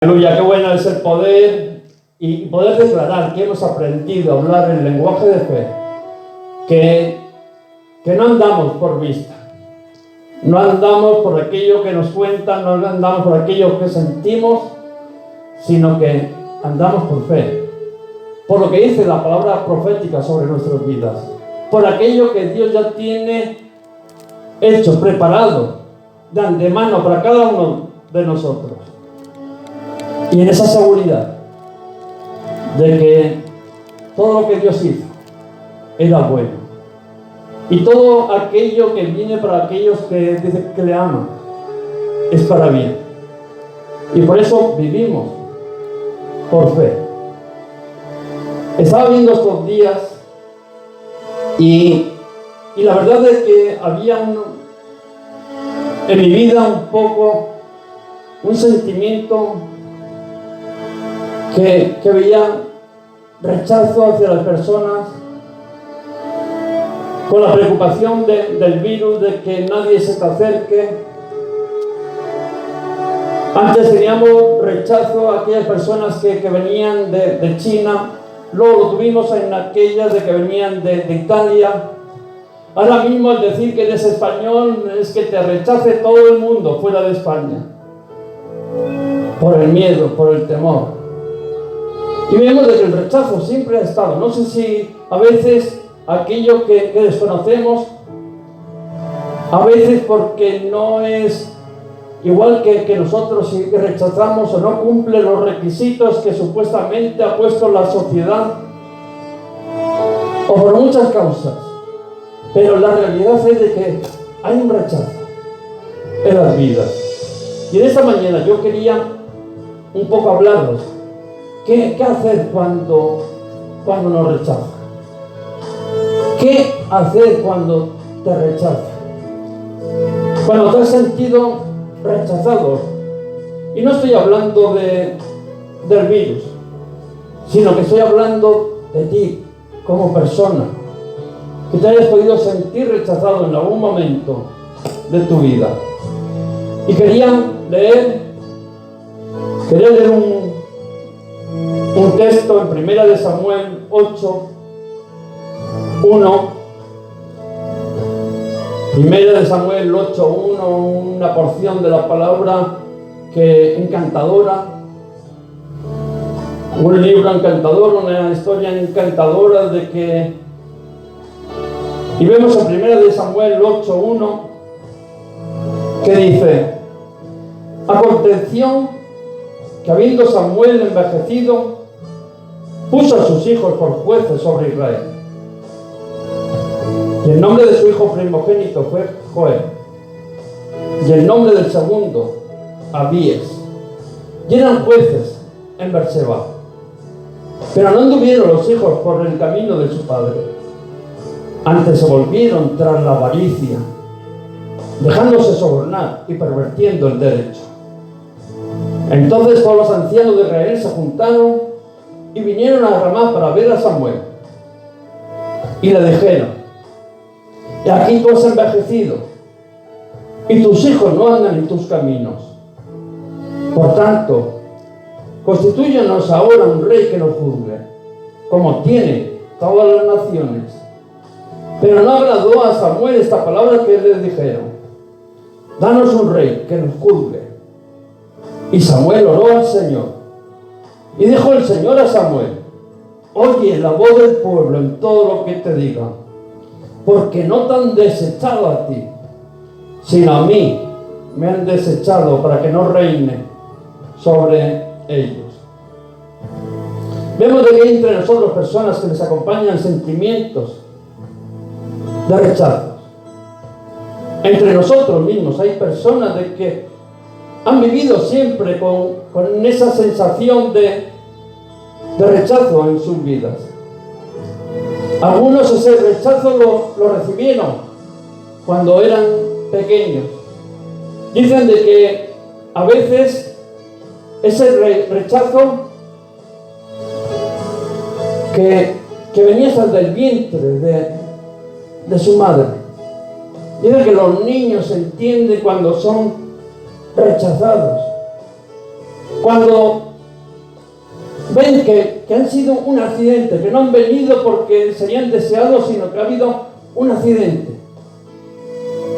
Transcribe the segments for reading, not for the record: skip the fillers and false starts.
Aleluya, qué bueno es el poder y poder declarar que hemos aprendido a hablar el lenguaje de fe, que no andamos por vista, no andamos por aquello que nos cuentan, no andamos por aquello que sentimos, sino que andamos por fe, por lo que dice la palabra profética sobre nuestras vidas, por aquello que Dios ya tiene hecho, preparado de antemano para cada uno de nosotros. Y en esa seguridad de que todo lo que Dios hizo era bueno. Y todo aquello que viene para aquellos que dicen que le aman es para bien. Y por eso vivimos por fe. Estaba viendo estos días y la verdad es que había en mi vida un poco un sentimiento que veía rechazo hacia las personas, con la preocupación del virus, de que nadie se te acerque. Antes teníamos rechazo a aquellas personas que venían de China, luego lo tuvimos en aquellas de que venían de Italia. Ahora mismo el decir que eres español es que te rechace todo el mundo fuera de España, por el miedo, por el temor. Y vemos de que el rechazo siempre ha estado. No sé si a veces aquello que desconocemos, a veces porque no es igual que nosotros y que rechazamos o no cumple los requisitos que supuestamente ha puesto la sociedad, o por muchas causas. Pero la realidad es de que hay un rechazo en las vidas. Y en esta mañana yo quería un poco hablaros. ¿Qué hacer cuando nos rechazan? ¿Qué hacer cuando te rechazan? Cuando te has sentido rechazado. Y no estoy hablando del virus, sino que estoy hablando de ti como persona, que te hayas podido sentir rechazado en algún momento de tu vida. Y quería leer un texto en 1 Samuel 8, 1. 1 Samuel 8, 1, una porción de la palabra que encantadora, un libro encantador, una historia encantadora de que, y vemos en 1 Samuel 8, 1, que dice: aconteció que habiendo Samuel envejecido, puso a sus hijos por jueces sobre Israel. Y el nombre de su hijo primogénito fue Joel. Y el nombre del segundo, Abías. Y eran jueces en Berseba. Pero no anduvieron los hijos por el camino de su padre. Antes se volvieron tras la avaricia, dejándose sobornar y pervirtiendo el derecho. Entonces todos los ancianos de Israel se juntaron y vinieron a Ramá para ver a Samuel. Y le dijeron: y aquí tú has envejecido, y tus hijos no andan en tus caminos. Por tanto, constitúyenos ahora un rey que nos juzgue, como tiene todas las naciones. Pero no agradó a Samuel esta palabra que les dijeron: danos un rey que nos juzgue. Y Samuel oró al Señor. Y dijo el Señor a Samuel: oye la voz del pueblo en todo lo que te diga, porque no te han desechado a ti, sino a mí me han desechado para que no reine sobre ellos. Vemos de que hay entre nosotros personas que les acompañan sentimientos de rechazo. Entre nosotros mismos hay personas de que han vivido siempre con esa sensación de rechazo en sus vidas. Algunos ese rechazo lo recibieron cuando eran pequeños. Dicen de que a veces ese rechazo que venía hasta del vientre de su madre. Dicen que los niños entienden cuando son rechazados. Cuando ven que han sido un accidente, que no han venido porque serían deseados, sino que ha habido un accidente.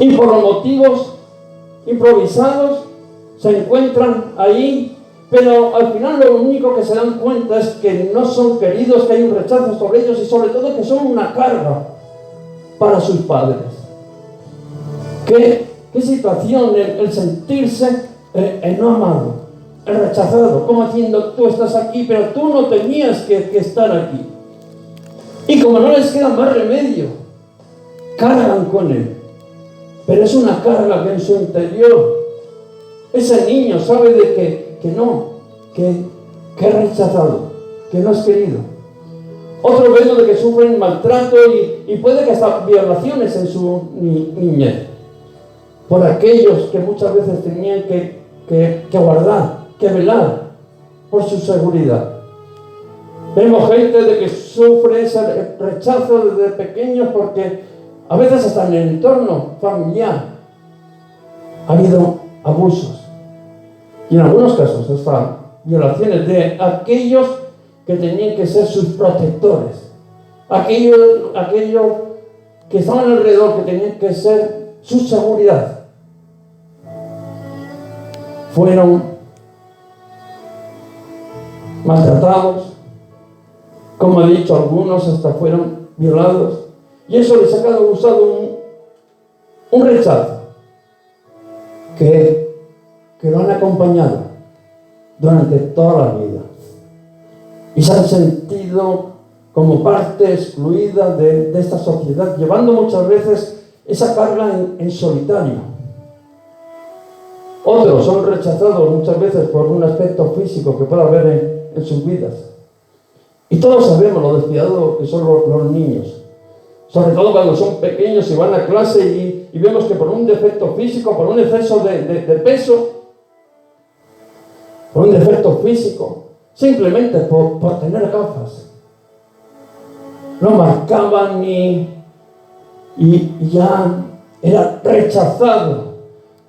Y por los motivos improvisados se encuentran ahí, pero al final lo único que se dan cuenta es que no son queridos, que hay un rechazo sobre ellos y sobre todo que son una carga para sus padres. ¿Qué situación el sentirse el no amado, el rechazado, como diciendo tú estás aquí, pero tú no tenías que estar aquí? Y como no les queda más remedio, cargan con él. Pero es una carga que en su interior ese niño sabe de que es rechazado, que no es querido. Otros ven de que sufren maltrato y puede que hasta violaciones en su niñez, por aquellos que muchas veces tenían que guardar, que velar por su seguridad. Vemos gente de que sufre ese rechazo desde pequeños porque a veces hasta en el entorno familiar ha habido abusos y en algunos casos hasta violaciones de aquellos que tenían que ser sus protectores, aquellos que estaban alrededor, que tenían que ser su seguridad. Fueron maltratados, como he dicho, algunos hasta fueron violados, y eso les ha causado un rechazo que lo han acompañado durante toda la vida y se han sentido como parte excluida de esta sociedad, llevando muchas veces esa carga en solitario. Otros son rechazados muchas veces por un aspecto físico que pueda haber en sus vidas. Y todos sabemos lo despiadados que son los niños, sobre todo cuando son pequeños y van a clase y vemos que por un defecto físico, por un exceso de peso, por un defecto físico, simplemente por tener gafas, no marcaban y ya era rechazado,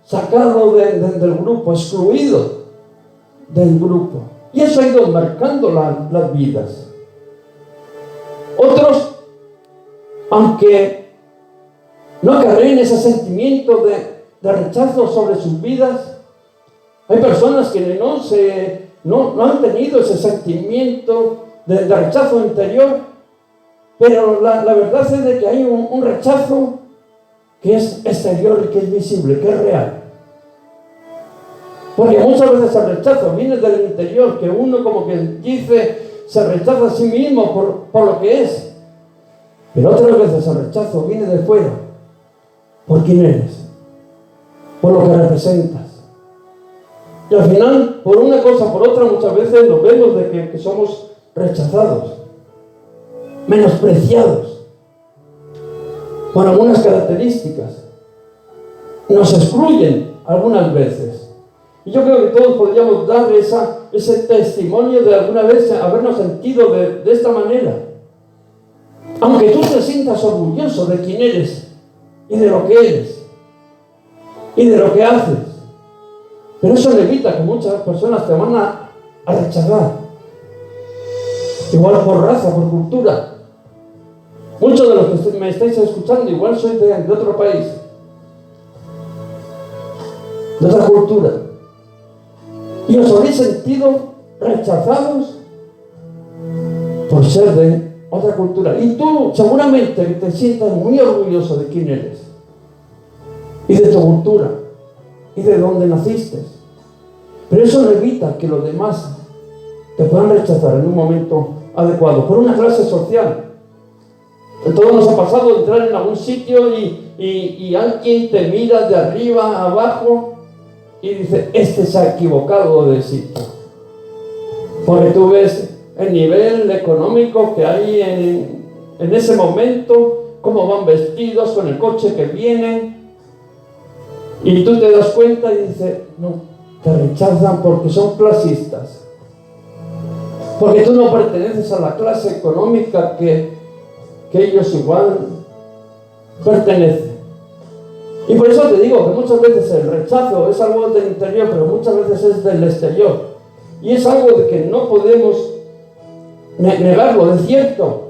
sacado del grupo, excluido del grupo. Y eso ha ido marcando las vidas. Otros, aunque no acarreen ese sentimiento de rechazo sobre sus vidas, hay personas que no han tenido ese sentimiento de rechazo interior, pero la verdad es de que hay un rechazo que es exterior y que es visible, que es real. Porque muchas veces el rechazo viene del interior, que uno como que dice, se rechaza a sí mismo por lo que es. Pero otras veces el rechazo viene de fuera, por quién eres, por lo que representas. Y al final, por una cosa o por otra, muchas veces nos vemos de que somos rechazados, menospreciados, por algunas características. Nos excluyen algunas veces. Y yo creo que todos podríamos dar ese testimonio de alguna vez habernos sentido de esta manera. Aunque tú te sientas orgulloso de quién eres y de lo que eres y de lo que haces, pero eso evita que muchas personas te van a rechazar. Igual por raza, por cultura. Muchos de los que me estáis escuchando igual sois de otro país, de otra cultura, y os habéis sentido rechazados por ser de otra cultura. Y tú seguramente te sientas muy orgulloso de quién eres y de tu cultura y de dónde naciste. Pero eso no evita que los demás te puedan rechazar en un momento adecuado, por una clase social. A todos nos ha pasado entrar en algún sitio y alguien te mira de arriba a abajo y dice, este se ha equivocado de sitio. Porque tú ves el nivel económico que hay en ese momento, cómo van vestidos, con el coche que vienen, y tú te das cuenta y dices, no, te rechazan porque son clasistas, porque tú no perteneces a la clase económica que ellos igual pertenecen. Y por eso te digo que muchas veces el rechazo es algo del interior, pero muchas veces es del exterior. Y es algo de que no podemos negarlo. Es cierto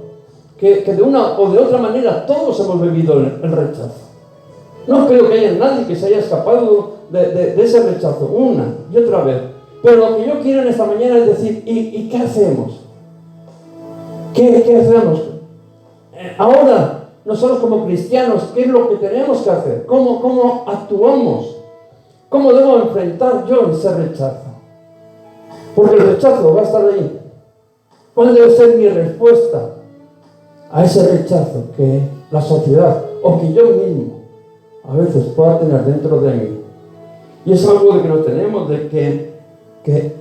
que de una o de otra manera todos hemos vivido el rechazo. No creo que haya nadie que se haya escapado de ese rechazo una y otra vez. Pero lo que yo quiero en esta mañana es decir, ¿y qué hacemos? ¿Qué hacemos? Ahora, nosotros como cristianos, ¿qué es lo que tenemos que hacer? ¿Cómo actuamos? ¿Cómo debo enfrentar yo ese rechazo? Porque el rechazo va a estar ahí. ¿Cuál debe ser mi respuesta a ese rechazo que la sociedad o que yo mismo a veces pueda tener dentro de mí? Y es algo de que nos tenemos de que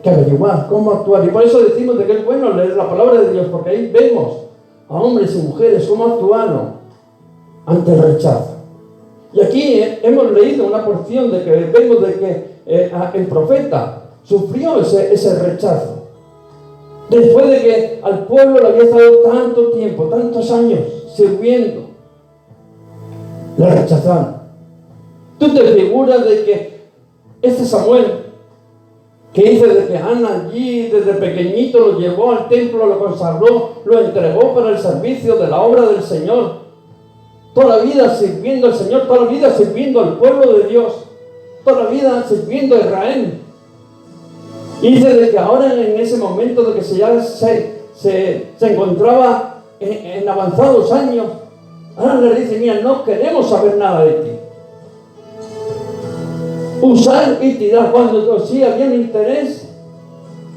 averiguar cómo actuar. Y por eso decimos de que es bueno leer la palabra de Dios, porque ahí vemos a hombres y mujeres cómo actuaron ante el rechazo. Y aquí hemos leído una porción de que vemos de que el profeta sufrió ese rechazo. Después de que al pueblo le había estado tanto tiempo, tantos años sirviendo, le rechazaron. ¿Tú te figuras de que este Samuel, que dice de que Ana allí desde pequeñito lo llevó al templo, lo consagró, lo entregó para el servicio de la obra del Señor, toda la vida sirviendo al Señor, toda la vida sirviendo al pueblo de Dios, toda la vida sirviendo a Israel? Y dice de que ahora en ese momento de que se encontraba en avanzados años, ahora le dice, mira, no queremos saber nada de ti. Usar y tirar, cuando sí había un interés,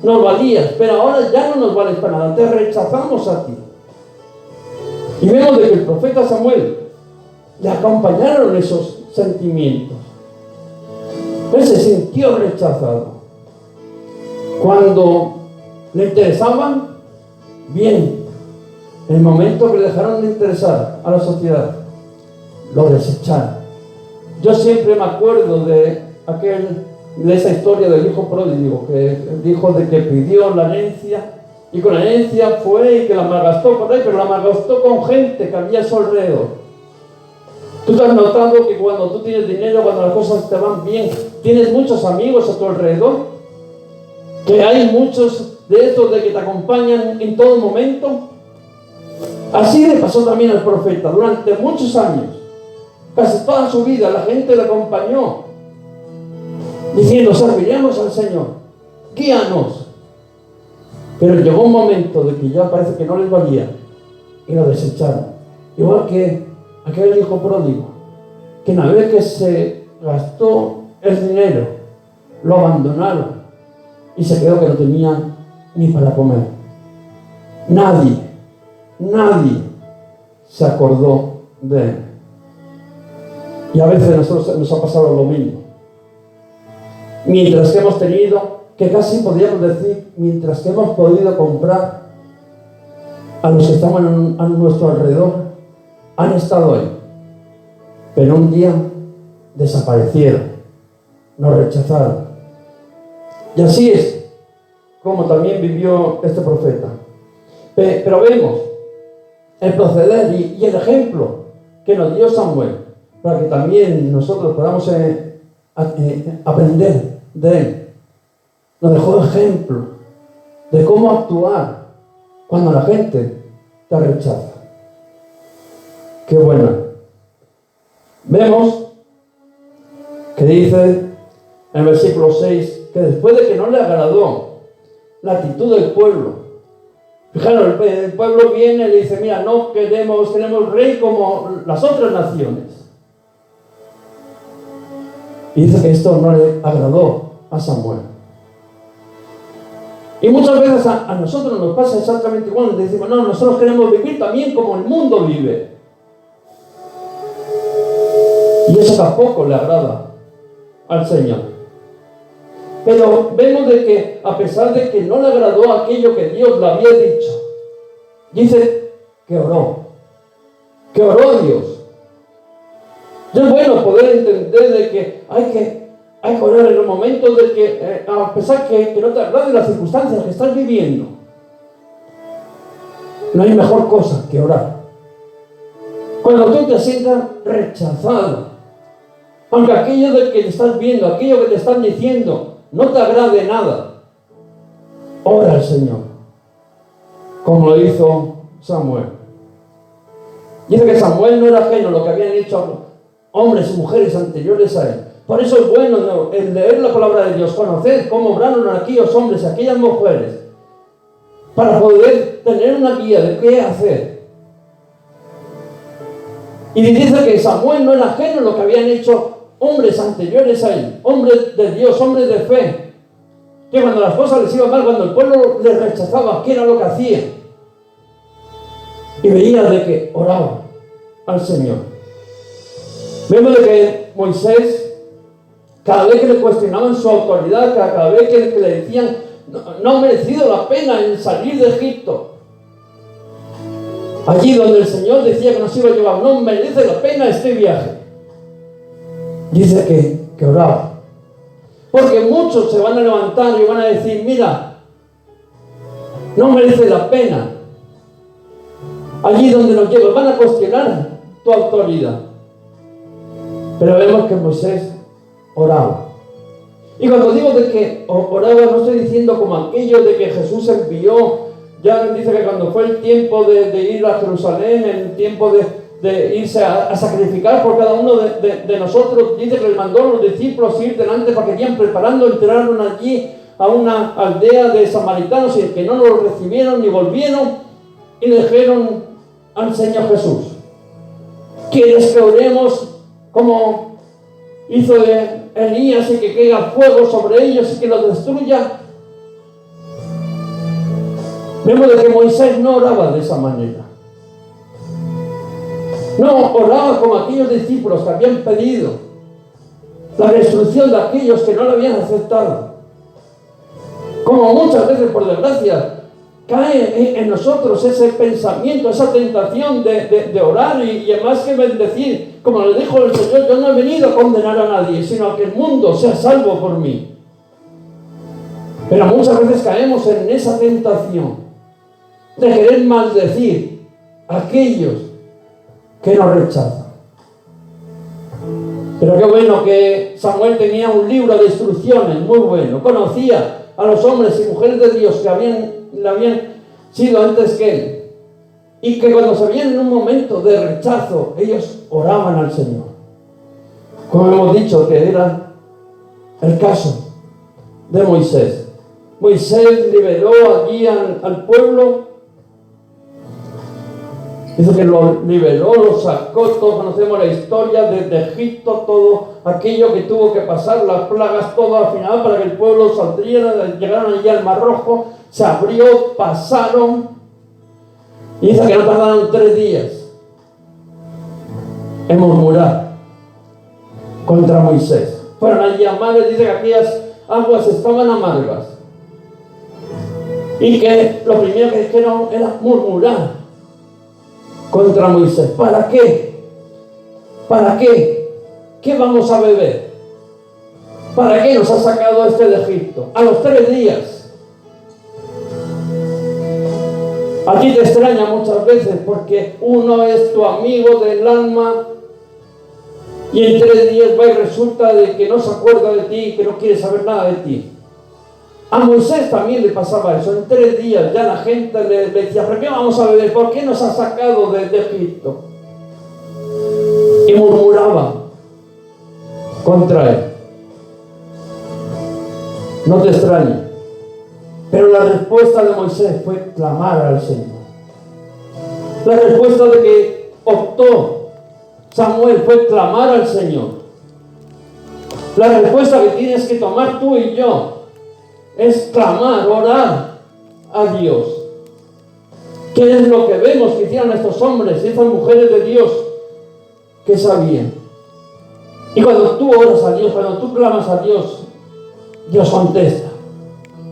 nos valías, pero ahora ya no nos vales para nada, te rechazamos a ti. Y vemos de que el profeta Samuel le acompañaron esos sentimientos. Él se sintió rechazado. Cuando le interesaban, bien. En el momento que le dejaron de interesar a la sociedad, lo desecharon. Yo siempre me acuerdo de esa historia del hijo pródigo, que dijo de que pidió la herencia y con la herencia fue y que la malgastó por ahí, pero la malgastó con gente que había a su alrededor. Tú te has notado que cuando tú tienes dinero, cuando las cosas te van bien, tienes muchos amigos a tu alrededor, que hay muchos de estos de que te acompañan en todo momento. Así le pasó también al profeta. Durante muchos años, casi toda su vida, la gente le acompañó diciendo, serviremos al Señor, guíanos. Pero llegó un momento de que ya parece que no les valía y lo desecharon. Igual que aquel hijo pródigo, que una vez que se gastó el dinero, lo abandonaron y se quedó que no tenía ni para comer. Nadie se acordó de él. Y a veces a nosotros nos ha pasado lo mismo. Mientras que hemos tenido, que casi podríamos decir, mientras que hemos podido comprar, a los que estaban a nuestro alrededor, han estado ahí. Pero un día desaparecieron, nos rechazaron. Y así es como también vivió este profeta. Pero vemos el proceder y el ejemplo que nos dio Samuel, para que también nosotros podamos aprender de él. Nos dejó ejemplo de cómo actuar cuando la gente te rechaza. Qué bueno. Vemos que dice en el versículo 6 que después de que no le agradó la actitud del pueblo, fijaros, el pueblo viene y le dice, mira, no queremos rey como las otras naciones. Y dice que esto no le agradó a Samuel. Y muchas veces a nosotros nos pasa exactamente igual. Decimos, no, nosotros queremos vivir también como el mundo vive. Y eso tampoco le agrada al Señor. Pero vemos de que a pesar de que no le agradó aquello que Dios le había dicho, dice que oró a Dios. Y es bueno poder entender de que hay que orar en los momentos de que, a pesar que no te agraden las circunstancias que estás viviendo, no hay mejor cosa que orar. Cuando tú te sientas rechazado, aunque aquello de que estás viendo, aquello que te están diciendo, no te agrade nada, ora al Señor, como lo hizo Samuel. Dice que Samuel no era ajeno a lo que habían hecho hombres y mujeres anteriores a él. Por eso es bueno, ¿no?, el leer la palabra de Dios, conocer cómo obraron aquellos hombres y aquellas mujeres, para poder tener una guía de qué hacer. Y dice que Samuel no era ajeno a lo que habían hecho hombres anteriores a él, hombres de Dios, hombres de fe, que cuando las cosas les iban mal, cuando el pueblo les rechazaba, ¿qué era lo que hacía? Y veía de que oraba al Señor. Vemos de que Moisés, cada vez que le cuestionaban su autoridad, cada vez que le decían, no ha merecido la pena el salir de Egipto, allí donde el Señor decía que nos iba a llevar, no merece la pena este viaje, dice que oraba. Porque muchos se van a levantar y van a decir, mira, no merece la pena allí donde nos lleva, van a cuestionar tu autoridad. Pero vemos que Moisés oraba. Y cuando digo de que oraba, no estoy diciendo como aquello de que Jesús envió. Ya dice que cuando fue el tiempo de ir a Jerusalén, el tiempo de irse a sacrificar por cada uno de nosotros, dice que les mandó a los discípulos ir delante para que vayan preparando. Entraron allí a una aldea de samaritanos y que no los recibieron ni volvieron y le dijeron al Señor Jesús, ¿quieres que oremos como hizo Elías y que caiga fuego sobre ellos y que los destruya? Vemos de que Moisés no oraba de esa manera. No oraba como aquellos discípulos que habían pedido la destrucción de aquellos que no lo habían aceptado. Como muchas veces, por desgracia, cae en nosotros ese pensamiento, esa tentación de orar y más que bendecir, como le dijo el Señor, yo no he venido a condenar a nadie, sino a que el mundo sea salvo por mí. Pero muchas veces caemos en esa tentación de querer maldecir a aquellos que nos rechazan. Pero qué bueno que Samuel tenía un libro de instrucciones muy bueno, conocía a los hombres y mujeres de Dios que le habían sido antes que él, y que cuando se veían en un momento de rechazo, ellos oraban al Señor, como hemos dicho que era el caso de Moisés. Moisés liberó allí al pueblo. Dice que lo liberó, lo sacó, todos conocemos la historia desde Egipto, todo aquello que tuvo que pasar, las plagas, todo al final para que el pueblo saldría, llegaron allí al Mar Rojo, se abrió, pasaron, y dice que no tardaron 3 días en murmurar contra Moisés. Fueron allí amargas, dice que aquellas aguas estaban amargas, y que lo primero que dijeron era murmurar contra Moisés. ¿Para qué? ¿Para qué? ¿Qué vamos a beber? ¿Para qué nos ha sacado de Egipto? A los 3 días. A ti te extraña muchas veces porque uno es tu amigo del alma y en 3 días va y resulta de que no se acuerda de ti, que no quiere saber nada de ti. A Moisés también le pasaba eso. En 3 días ya la gente le decía, ¿pero qué vamos a beber? ¿Por qué nos ha sacado de Egipto? Y murmuraba contra él. No te extrañe. Pero la respuesta de Moisés fue clamar al Señor. La respuesta de que optó Samuel fue clamar al Señor. La respuesta que tienes que tomar tú y yo es clamar, orar a Dios. ¿Qué es lo que vemos que hicieron estos hombres y estas mujeres de Dios que sabían? Y cuando tú oras a Dios, cuando tú clamas a Dios, Dios contesta.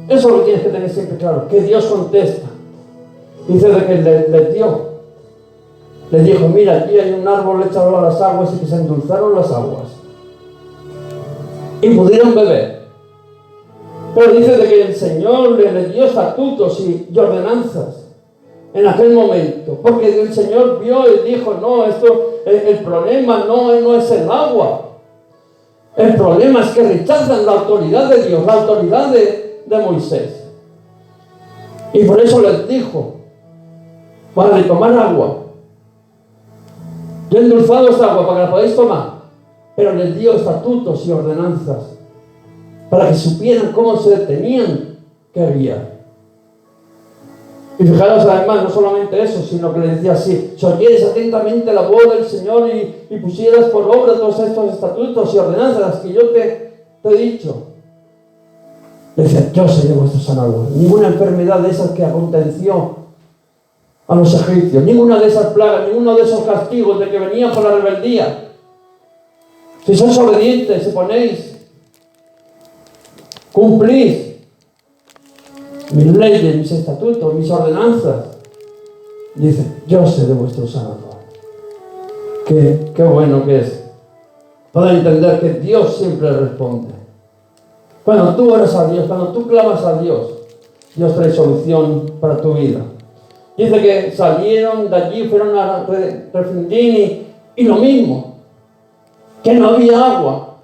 Eso lo tienes que tener siempre claro, que Dios contesta. Dice de que les dio. Les dijo, mira, aquí hay un árbol echado a las aguas y que se endulzaron las aguas. Y pudieron beber. Pero dice de que el Señor le dio estatutos y ordenanzas en aquel momento. Porque el Señor vio y dijo, no, el problema no es el agua. El problema es que rechazan la autoridad de Dios, la autoridad de Moisés. Y por eso les dijo, para tomar agua. Yo he endulzado esta agua para que la podáis tomar, pero les dio estatutos y ordenanzas para que supieran cómo se tenían que guiar. Y fijaros además, no solamente eso, sino que le decía así: si oyeres atentamente la voz del Señor y pusieras por obra todos estos estatutos y ordenanzas que yo te he dicho, le decía: yo seré vuestro sanador. Ninguna enfermedad de esas que aconteció a los egipcios, ninguna de esas plagas, ninguno de esos castigos de que venían por la rebeldía. Si sois obedientes, si ponéis, cumplís mis leyes, mis estatutos, mis ordenanzas, dice: yo seré vuestro sanador. Qué bueno que es poder entender que Dios siempre responde. Cuando tú oras a Dios, cuando tú clamas a Dios, Dios trae solución para tu vida. Dice que salieron de allí, fueron a Refidim y lo mismo, que no había agua.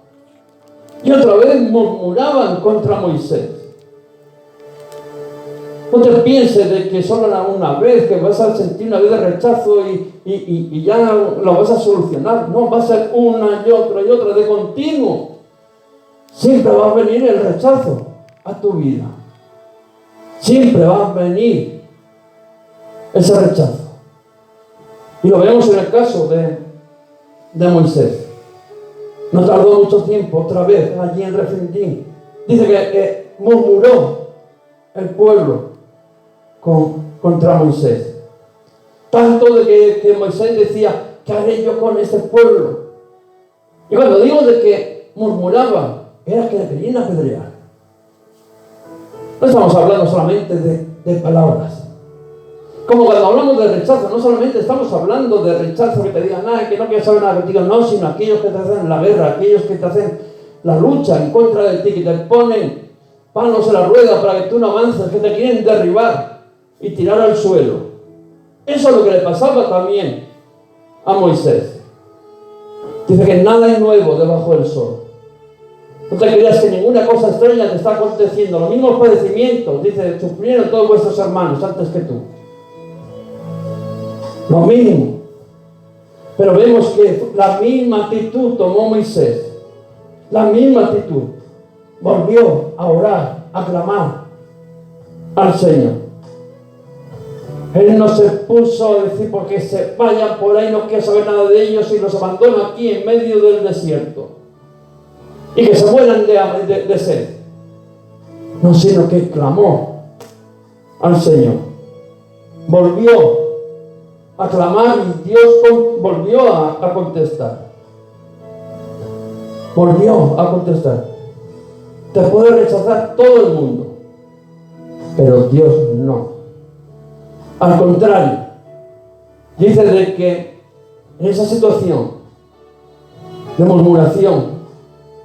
Y otra vez murmuraban contra Moisés. No te pienses de que solo una vez, que vas a sentir una vez de rechazo y ya lo vas a solucionar. No, va a ser una y otra de continuo. Siempre va a venir el rechazo a tu vida. Siempre va a venir ese rechazo. Y lo vemos en el caso de Moisés. No tardó mucho tiempo, otra vez, allí en Refidim. Dice que murmuró el pueblo contra Moisés. Tanto de que Moisés decía: ¿qué haré yo con este pueblo? Y cuando digo de que murmuraban, era que le querían apedrear. No estamos hablando solamente de palabras. Como cuando hablamos de rechazo, no solamente estamos hablando de rechazo, que te digan nada, que no quieres saber nada contigo, no, sino aquellos que te hacen la guerra, aquellos que te hacen la lucha en contra de ti, que te ponen palos en la rueda para que tú no avances, que te quieren derribar y tirar al suelo. Eso es lo que le pasaba también a Moisés. Dice que nada es nuevo debajo del sol. No te creas que ninguna cosa extraña te está aconteciendo. Los mismos padecimientos, dice, sufrieron todos vuestros hermanos antes que tú. Lo mismo. Pero vemos que la misma actitud tomó Moisés. La misma actitud. Volvió a orar, a clamar al Señor. Él no se puso a decir: porque se vayan por ahí, no quiero saber nada de ellos, y los abandono aquí en medio del desierto y que se mueran de sed. No, sino que clamó al Señor. Volvió a clamar y Dios volvió a contestar. Volvió a contestar. Te puede rechazar todo el mundo, pero Dios no. Al contrario, dice de que en esa situación de murmuración,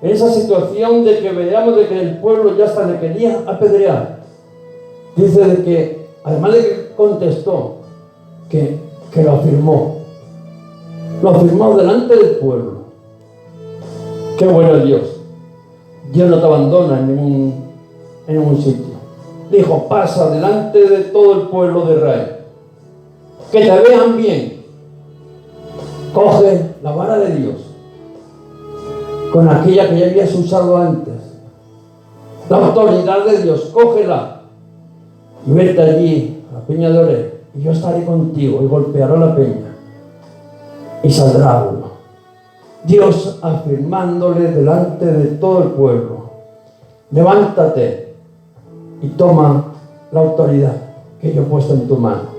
en esa situación de que veamos de que el pueblo ya hasta le quería apedrear, dice de que, además de que contestó, que lo afirmó delante del pueblo. Qué bueno es Dios. Dios no te abandona en ningún sitio. Dijo: pasa delante de todo el pueblo de Israel, que te vean bien. Coge la vara de Dios, con aquella que ya habías usado antes, la autoridad de Dios, cógela y vete allí a la peña de Oreb, y yo estaré contigo, y golpeará la peña y saldrá agua. Dios afirmándole delante de todo el pueblo: levántate y toma la autoridad que yo he puesto en tu mano.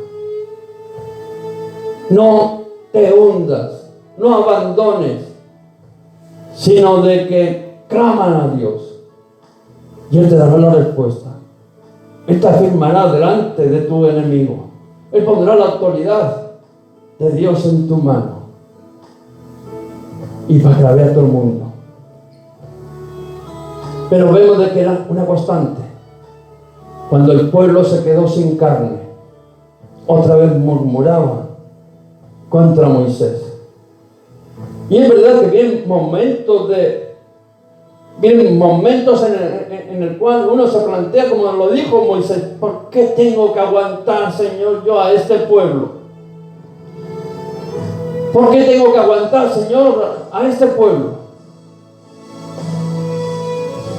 No te hundas, no abandones, sino de que claman a Dios y Él te dará la respuesta. Él te afirmará delante de tu enemigo. Él pondrá la autoridad de Dios en tu mano y para que la vea todo el mundo. Pero vemos de que era una constante. Cuando el pueblo se quedó sin carne, otra vez murmuraba contra Moisés. Y es verdad que vienen momentos de Vienen momentos en el cual uno se plantea, como lo dijo Moisés, ¿por qué tengo que aguantar, Señor, yo a este pueblo? ¿Por qué tengo que aguantar, Señor, a este pueblo?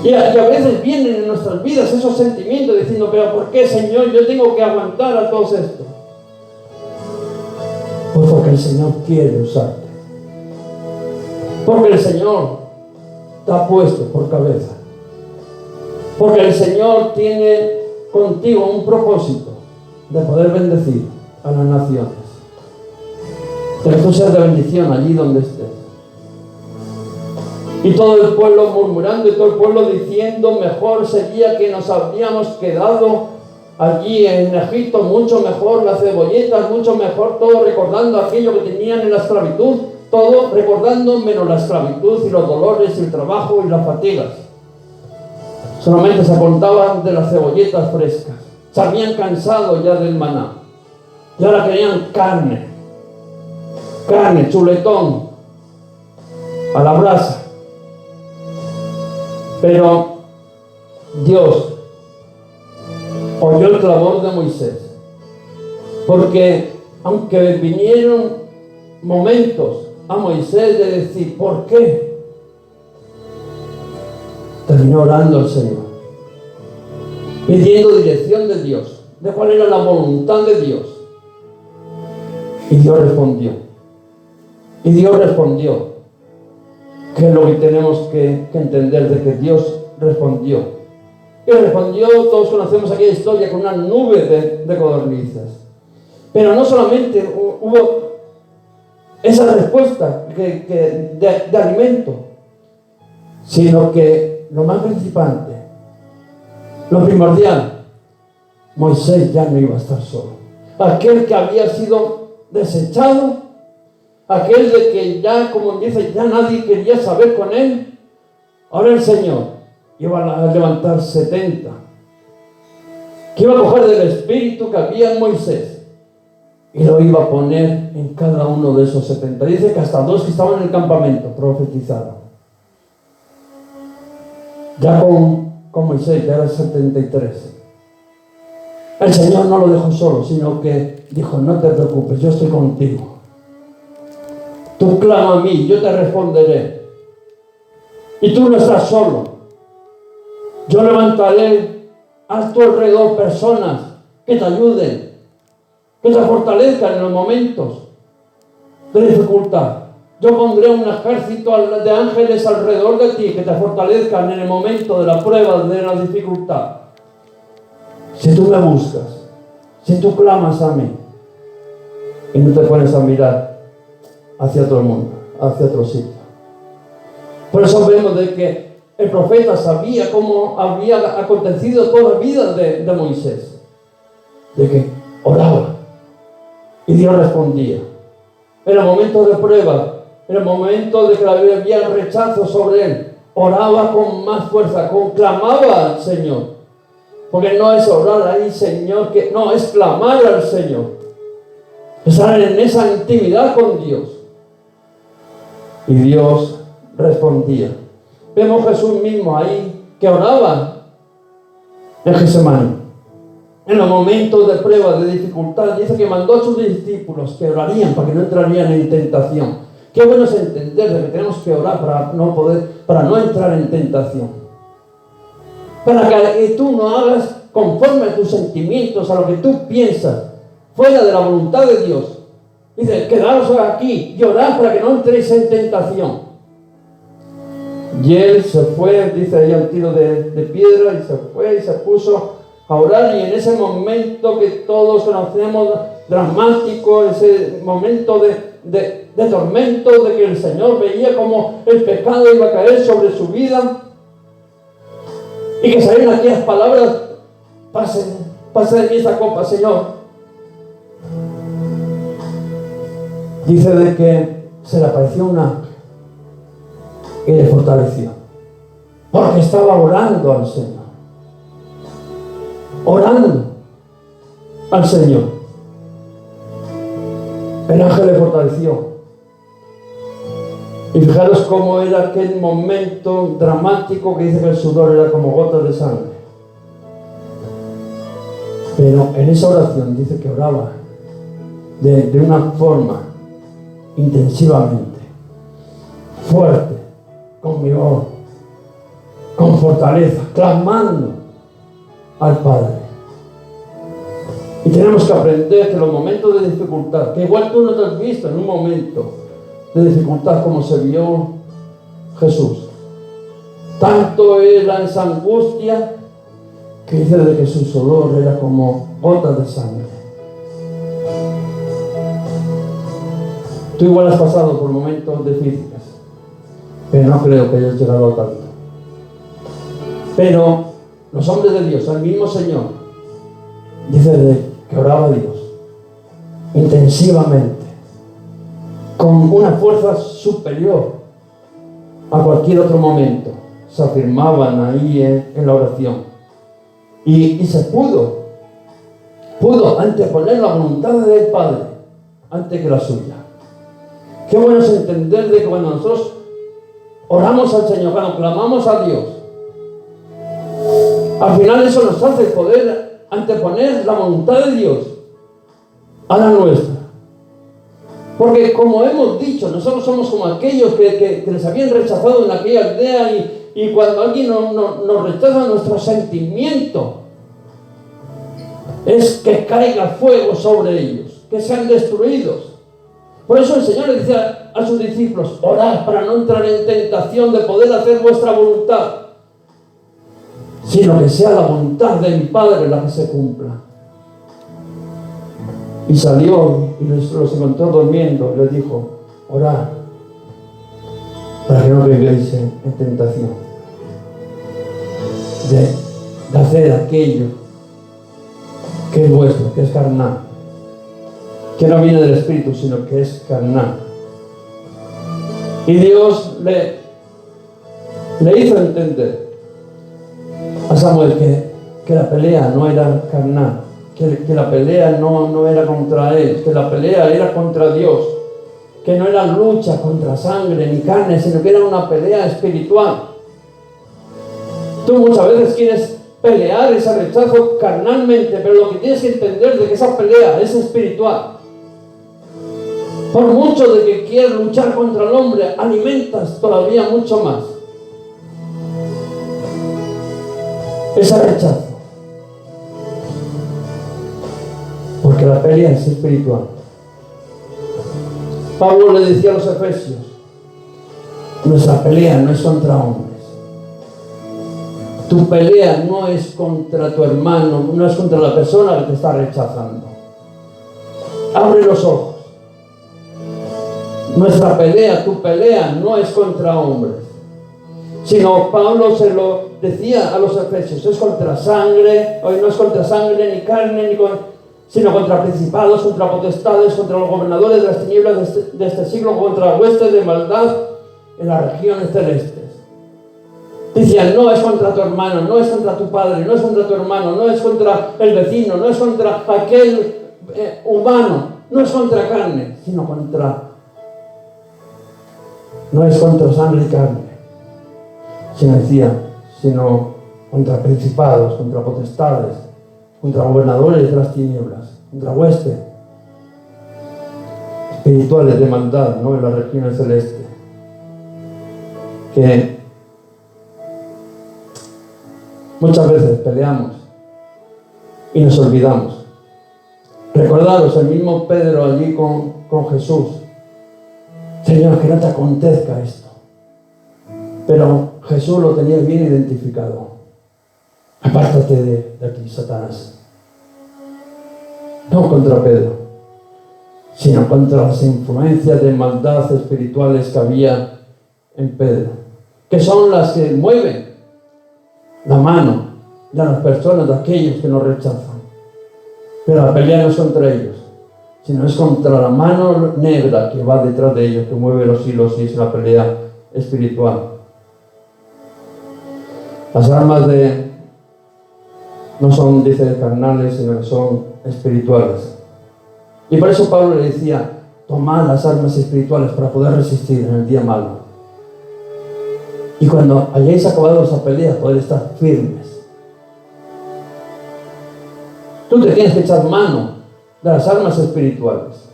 Y a veces vienen en nuestras vidas esos sentimientos diciendo, pero ¿por qué, Señor, yo tengo que aguantar a todos estos? Pues porque el Señor quiere usarte. Porque el Señor te ha puesto por cabeza. Porque el Señor tiene contigo un propósito de poder bendecir a las naciones. De que tú seas de bendición allí donde estés. Y todo el pueblo murmurando y todo el pueblo diciendo, mejor sería que nos habríamos quedado allí en Egipto, mucho mejor, las cebolletas, mucho mejor, todo recordando aquello que tenían en la esclavitud, todo recordando menos la esclavitud y los dolores y el trabajo y las fatigas. Solamente se acordaban de las cebolletas frescas. Se habían cansado ya del maná. Y ahora querían carne, chuletón, a la brasa. Pero Dios oyó el clamor de Moisés, porque aunque vinieron momentos a Moisés de decir, ¿por qué? Terminó orando al Señor, pidiendo dirección de Dios, de cuál era la voluntad de Dios. Y Dios respondió. Y Dios respondió. Que es lo que tenemos que entender, de que Dios respondió. Y respondió, todos conocemos aquella historia, con una nube de codornices. Pero no solamente hubo esa respuesta de alimento, sino que lo más principal, lo primordial, Moisés ya no iba a estar solo. Aquel que había sido desechado, aquel de que ya, como dice, ya nadie quería saber con él, ahora el Señor iba a levantar 70, que iba a coger del espíritu que había en Moisés y lo iba a poner en cada uno de esos 70. Dice que hasta 2 que estaban en el campamento profetizaron. Ya con Moisés, ya era 73. El Señor no lo dejó solo, sino que dijo, no te preocupes, yo estoy contigo. Tú clama a mí, yo te responderé. Y tú no estás solo. Yo levantaré a tu alrededor personas que te ayuden, que te fortalezcan en los momentos de dificultad. Yo pondré un ejército de ángeles alrededor de ti que te fortalezcan en el momento de la prueba, de la dificultad. Si tú me buscas, si tú clamas a mí y no te pones a mirar hacia otro mundo, hacia otro sitio. Por eso vemos de que el profeta sabía cómo había acontecido toda la vida de Moisés, de que oraba y Dios respondía. En el momento de prueba, en el momento de que había rechazo sobre él, oraba con más fuerza, clamaba al Señor, porque no es orar ahí, Señor, que no, es clamar al Señor, estar en esa intimidad con Dios. Y Dios respondía. Vemos Jesús mismo ahí, que oraba en Getsemaní. En los momentos de prueba, de dificultad, dice que mandó a sus discípulos que orarían para que no entrarían en tentación. Qué bueno es entender de que tenemos que orar para no entrar en tentación. Para que tú no hagas conforme a tus sentimientos, a lo que tú piensas, fuera de la voluntad de Dios. Dice, quedaros aquí y orad para que no entréis en tentación. Y él se fue, dice ahí al tiro de piedra, y se fue y se puso a orar. Y en ese momento que todos conocemos, dramático, ese momento de tormento, de que el Señor veía como el pecado iba a caer sobre su vida, y que salían aquellas palabras, pase de mí esta copa, Señor. Dice de que se le apareció un ángel y le fortaleció, porque estaba orando al Señor, orando al Señor. El ángel le fortaleció Y fijaros cómo era aquel momento dramático que dice que el sudor era como gotas de sangre. Pero en esa oración dice que oraba de una forma intensivamente, fuerte, con vigor, con fortaleza, clamando al Padre. Y tenemos que aprender que los momentos de dificultad, que igual tú no te has visto en un momento de dificultad como se vio Jesús, tanto era esa angustia que dice de que su sudor era como gotas de sangre. Tú igual has pasado por momentos difíciles, pero no creo que hayas llegado a tanto. Pero los hombres de Dios, el mismo Señor, dice que oraba a Dios intensivamente, con una fuerza superior a cualquier otro momento. Se afirmaban ahí en la oración. Y se pudo anteponer la voluntad del Padre antes que la suya. Qué bueno es entender de que cuando nosotros oramos al Señor, cuando clamamos a Dios, al final eso nos hace poder anteponer la voluntad de Dios a la nuestra. Porque como hemos dicho, nosotros somos como aquellos que les habían rechazado en aquella aldea, y cuando alguien nos rechaza, nuestro sentimiento es que caiga fuego sobre ellos, que sean destruidos. Por eso el Señor le dice a sus discípulos: orad para no entrar en tentación de poder hacer vuestra voluntad, sino que sea la voluntad de mi Padre la que se cumpla. Y salió y los encontró durmiendo y les dijo: orad para que no caigáis en tentación de hacer aquello que es vuestro, que es carnal, que no viene del Espíritu, sino que es carnal. Y Dios le hizo entender a Samuel que la pelea no era carnal, que la pelea no era contra él, que la pelea era contra Dios, que no era lucha contra sangre ni carne, sino que era una pelea espiritual. Tú muchas veces quieres pelear ese rechazo carnalmente, pero lo que tienes que entender es que esa pelea es espiritual. Por mucho de que quieras luchar contra el hombre, alimentas todavía mucho más ese rechazo, porque la pelea es espiritual. Pablo le decía a los efesios: nuestra pelea no es contra hombres. Tu pelea no es contra tu hermano, no es contra la persona que te está rechazando. Abre los ojos. Nuestra pelea, tu pelea, no es contra hombres, sino Pablo se lo decía a los efesios: es contra sangre, hoy no es contra sangre ni carne, sino contra principados, contra potestades, contra los gobernadores de las tinieblas de este siglo, contra huestes de maldad en las regiones celestes. Decían: no es contra tu hermano, no es contra tu padre, no es contra tu hermano, no es contra el vecino, no es contra aquel humano, no es contra carne, sino no es contra sangre y carne, sino contra principados, contra potestades, contra gobernadores de las tinieblas, contra huestes espirituales de maldad, en las regiones celestes. Que muchas veces peleamos y nos olvidamos. Recordaros el mismo Pedro allí con Jesús: Señor, que no te acontezca esto. Pero Jesús lo tenía bien identificado: apártate de aquí, Satanás. No contra Pedro, sino contra las influencias de maldad espirituales que había en Pedro, que son las que mueven la mano de las personas, de aquellos que nos rechazan. Pero la pelea no es contra ellos, sino es contra la mano negra que va detrás de ellos, que mueve los hilos, y es una pelea espiritual. Las armas no son, dice, carnales, sino que son espirituales. Y por eso Pablo le decía: tomad las armas espirituales para poder resistir en el día malo. Y cuando hayáis acabado esa pelea, poder estar firmes. Tú te tienes que echar mano de las armas espirituales.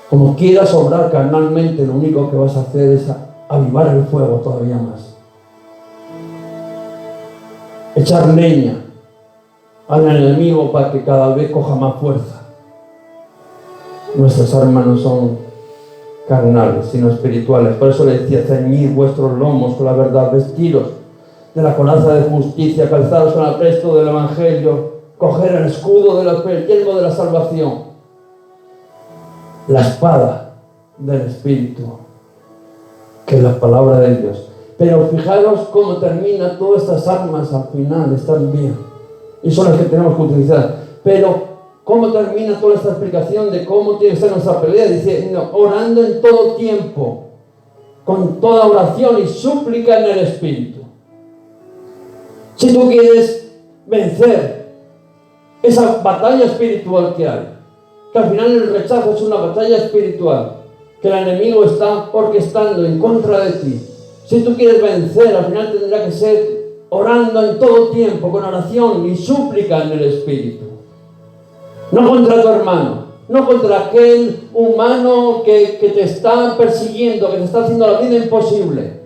Como quieras obrar carnalmente, lo único que vas a hacer es avivar el fuego todavía más. Echar leña al enemigo para que cada vez coja más fuerza. Nuestras armas no son carnales, sino espirituales. Por eso le decía: ceñid vuestros lomos con la verdad, vestiros de la coraza de justicia, calzados con el apresto del evangelio, coger el escudo de la fe, el yelmo de la salvación, la espada del Espíritu, que es la palabra de Dios. Pero fijaros cómo termina todas estas armas al final, están bien, y son las que tenemos que utilizar. Pero cómo termina toda esta explicación de cómo tiene que ser nuestra pelea, dice: orando en todo tiempo, con toda oración y súplica en el Espíritu. Si tú quieres vencer esa batalla espiritual que hay, que al final el rechazo es una batalla espiritual, que el enemigo está orquestando en contra de ti. Si tú quieres vencer, al final tendrá que ser orando en todo tiempo, con oración y súplica en el Espíritu. No contra tu hermano, no contra aquel humano que te está persiguiendo, que te está haciendo la vida imposible,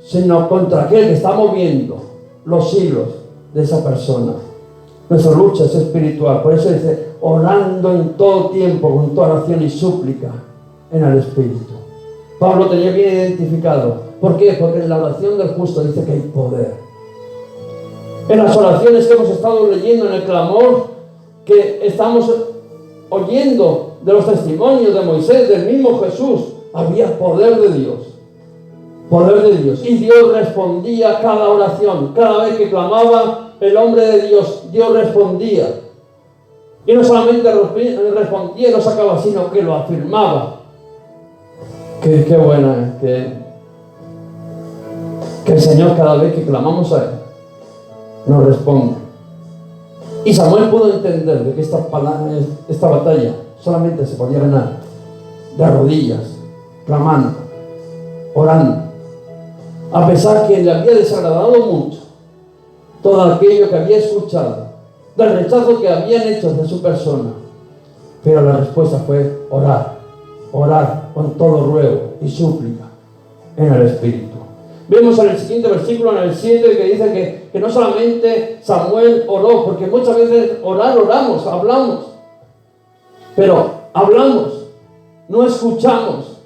sino contra aquel que está moviendo los hilos de esa persona. Nuestra lucha es espiritual, por eso dice: orando en todo tiempo, con toda oración y súplica en el Espíritu. Pablo tenía bien identificado. ¿Por qué? Porque en la oración del justo dice que hay poder. En las oraciones que hemos estado leyendo, en el clamor que estamos oyendo de los testimonios de Moisés, del mismo Jesús, había poder de Dios. Poder de Dios. Y Dios respondía a cada oración. Cada vez que clamaba el hombre de Dios, Dios respondía. Y no solamente respondía y lo sacaba, sino que lo afirmaba. Qué buena que el Señor, cada vez que clamamos a Él, nos responde. Y Samuel pudo entender de que esta batalla solamente se podía ganar de rodillas, clamando, orando, a pesar que le había desagradado mucho todo aquello que había escuchado, del rechazo que habían hecho de su persona. Pero la respuesta fue orar con todo ruego y súplica en el Espíritu. Vemos en el siguiente versículo, en el 7, que dice que no solamente Samuel oró, porque muchas veces oramos, hablamos, pero hablamos, no escuchamos.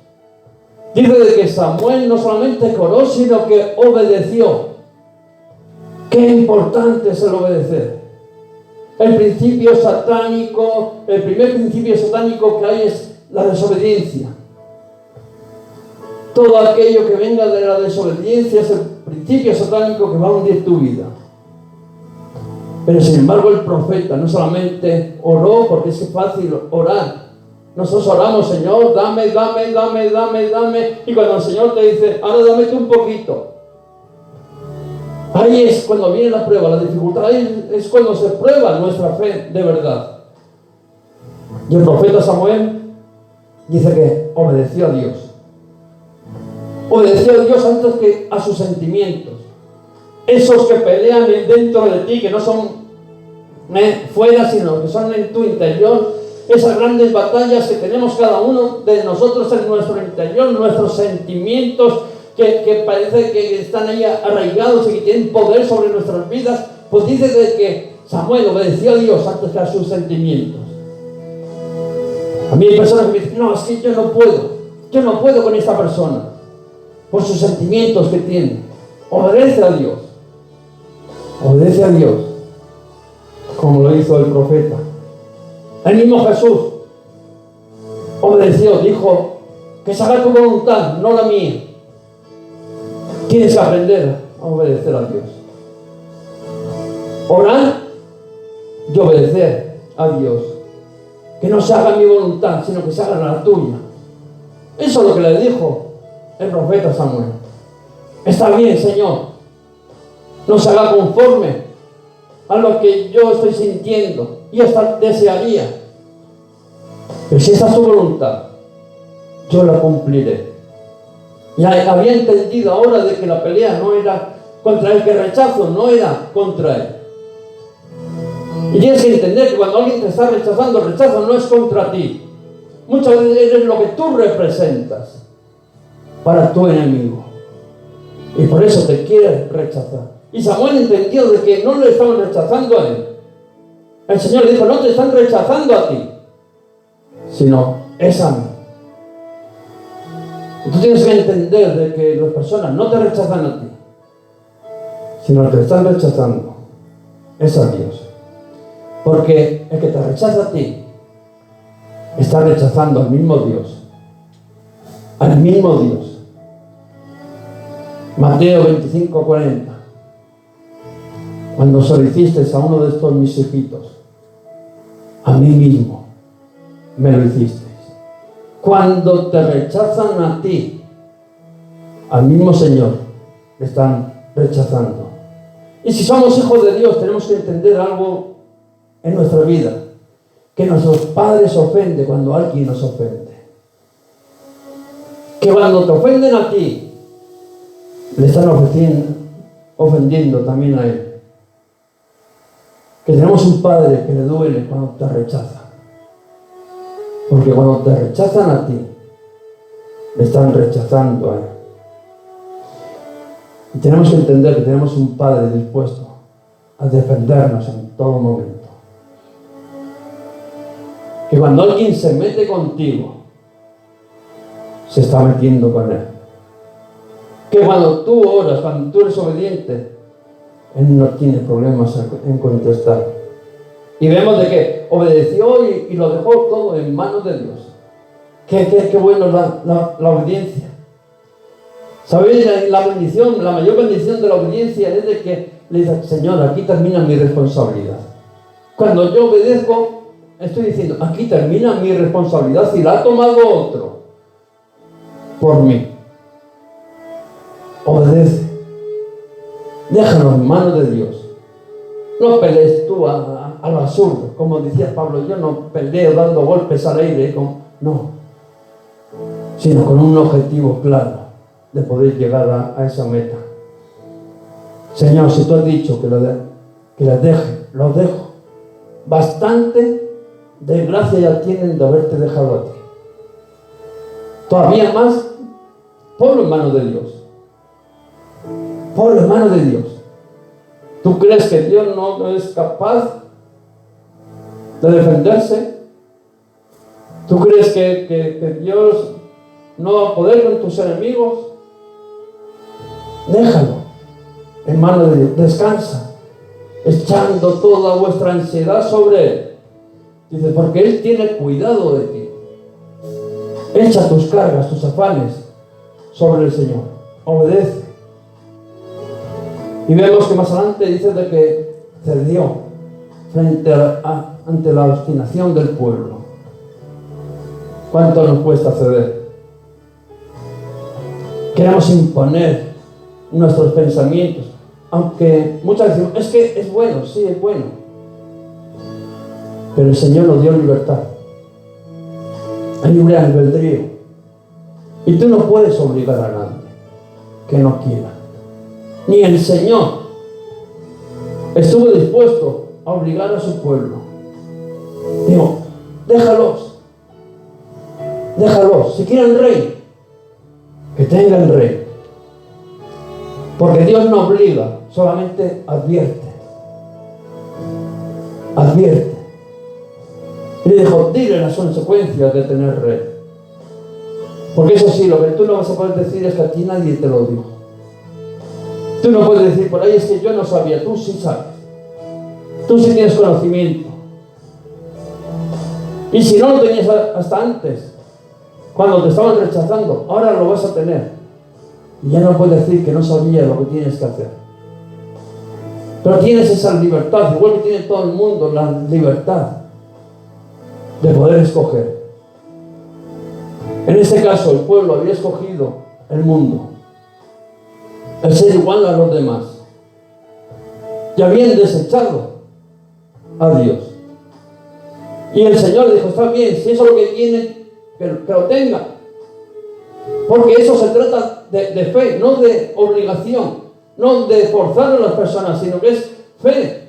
Dice de que Samuel no solamente oró, sino que obedeció. Qué importante es el obedecer. El principio satánico, el primer principio satánico que hay es la desobediencia. Todo aquello que venga de la desobediencia es el principio satánico que va a hundir tu vida. Pero sin embargo el profeta no solamente oró, porque es fácil orar. Nosotros oramos: Señor, dame. Y cuando el Señor te dice: ahora dame tú un poquito. Ahí es cuando viene la prueba, la dificultad. Ahí es cuando se prueba nuestra fe de verdad. Y el profeta Samuel dice que obedeció a Dios. Obedeció a Dios antes que a sus sentimientos. Esos que pelean dentro de ti, que no son fuera, sino que son en tu interior. Esas grandes batallas que tenemos cada uno de nosotros en nuestro interior, nuestros sentimientos que parece que están ahí arraigados y que tienen poder sobre nuestras vidas. Pues dice de que Samuel obedeció a Dios antes que a sus sentimientos. A mí hay personas que me dicen: no, es que yo no puedo con esta persona, por sus sentimientos que tiene. Obedece a Dios. Obedece a Dios, como lo hizo el profeta. El mismo Jesús obedeció, dijo: que se haga tu voluntad, no la mía. Tienes que aprender a obedecer a Dios. Orar y obedecer a Dios. Que no se haga mi voluntad, sino que se haga la tuya. Eso es lo que le dijo el profeta Samuel. Está bien, Señor, no se haga conforme a lo que yo estoy sintiendo y hasta desearía, pero si esta es tu voluntad, yo la cumpliré. Ya había entendido ahora de que la pelea no era contra él, que el rechazo no era contra él. Y tienes que entender que cuando alguien te está rechazando, el rechazo no es contra ti. Muchas veces eres lo que tú representas para tu enemigo. Y por eso te quiere rechazar. Y Samuel entendió de que no le estaban rechazando a él. El Señor le dijo, no te están rechazando a ti, sino es a mí. Y tú tienes que entender de que las personas no te rechazan a ti, sino que te están rechazando es a Dios. Porque el que te rechaza a ti está rechazando al mismo Dios. Al mismo Dios. Mateo 25:40. Cuando se lo hiciste a uno de estos mis hijitos, a mí mismo me lo hicisteis. Cuando te rechazan a ti, al mismo Señor le están rechazando. Y si somos hijos de Dios, tenemos que entender algo en nuestra vida, que nuestros padres ofenden cuando alguien nos ofende. Que cuando te ofenden a ti, le están ofendiendo también a él. Que tenemos un padre que le duele cuando te rechaza. Porque cuando te rechazan a ti, le están rechazando a él. Y tenemos que entender que tenemos un padre dispuesto a defendernos en todo momento. Que cuando alguien se mete contigo, se está metiendo con él. Que cuando tú oras, cuando tú eres obediente, él no tiene problemas en contestar. Y vemos de que obedeció y lo dejó todo en manos de Dios. Qué bueno la obediencia. ¿Sabéis? La bendición, la mayor bendición de la obediencia es de que le dice, Señor, aquí termina mi responsabilidad. Cuando yo obedezco, estoy diciendo, aquí termina mi responsabilidad si la ha tomado otro por mí. Obedece. Déjalo en manos de Dios. No pelees tú a lo absurdo. Como decía Pablo, yo no peleo dando golpes al aire. No. Sino con un objetivo claro de poder llegar a esa meta. Señor, si tú has dicho que las deje, los dejo. Bastante desgracia ya tienen de haberte dejado a ti. Todavía más, ponlo en manos de Dios. Ponlo en manos de Dios. ¿Tú crees que Dios no es capaz de defenderse? ¿Tú crees que Dios no va a poder con tus enemigos? Déjalo en manos de Dios. Descansa, echando toda vuestra ansiedad sobre Él. Dice, porque Él tiene cuidado de ti. Echa tus cargas, tus afanes sobre el Señor. Obedece. Y vemos que más adelante dice de que cedió ante la obstinación del pueblo. ¿Cuánto nos cuesta ceder? Queremos imponer nuestros pensamientos, aunque muchas veces decimos, es que es bueno, sí, es bueno. Pero el Señor nos dio libertad. Hay libre albedrío. Y tú no puedes obligar a nadie que no quiera. Ni el Señor estuvo dispuesto a obligar a su pueblo. Digo, déjalos. Si quieren rey, que tengan rey. Porque Dios no obliga, solamente advierte. Y le dijo, dile las consecuencias de tener rey. Porque eso sí, lo que tú no vas a poder decir es que a ti nadie te lo dijo. Tú no puedes decir por ahí, es que yo no sabía, tú sí sabes. Tú sí tienes conocimiento. Y si no lo tenías hasta antes, cuando te estaban rechazando, ahora lo vas a tener. Y ya no puedes decir que no sabías lo que tienes que hacer. Pero tienes esa libertad, igual que tiene todo el mundo, la libertad de poder escoger. En este caso, el pueblo había escogido el mundo, el ser igual a los demás, y habían desechado a Dios. Y el Señor dijo, está bien, si eso es lo que tienen, que lo tengan, porque eso se trata de fe, no de obligación, no de forzar a las personas, sino que es fe,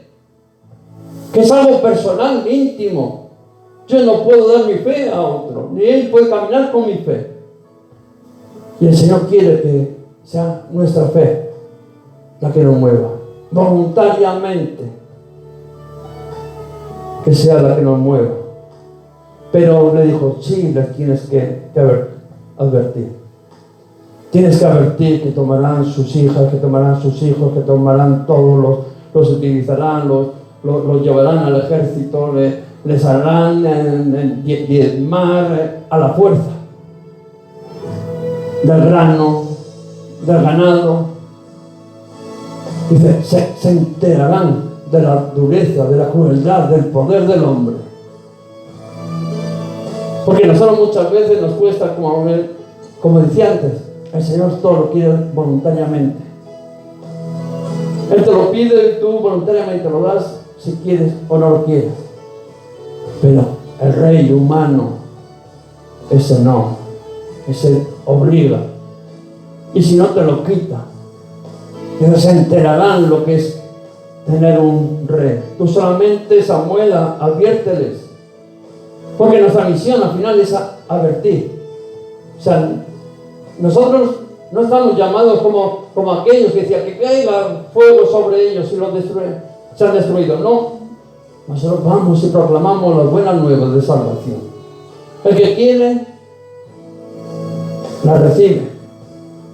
que es algo personal, íntimo. Yo no puedo dar mi fe a otro, ni él puede caminar con mi fe. Y el Señor quiere que sea nuestra fe la que nos mueva, voluntariamente, que sea la que nos mueva. Pero le dijo, sí, les tienes que advertir. Tienes que advertir que tomarán sus hijas, que tomarán sus hijos, que tomarán todos, los utilizarán, los llevarán al ejército, les harán diezmar a la fuerza del grano, del ganado. Dice, se enterarán de la dureza, de la crueldad, del poder del hombre. Porque nosotros muchas veces nos cuesta, como decía antes, el Señor todo lo quiere voluntariamente. Él te lo pide y tú voluntariamente lo das si quieres o no lo quieres. Pero el rey humano, ese no, ese obliga. Y si no te lo quita, ellos se enterarán lo que es tener un rey. Tú solamente, Samuel, adviérteles. Porque nuestra misión al final es advertir. O sea, nosotros no estamos llamados como aquellos que decían que caiga fuego sobre ellos y los destruyen, se han destruido. No, nosotros vamos y proclamamos las buenas nuevas de salvación. El que quiere, la recibe.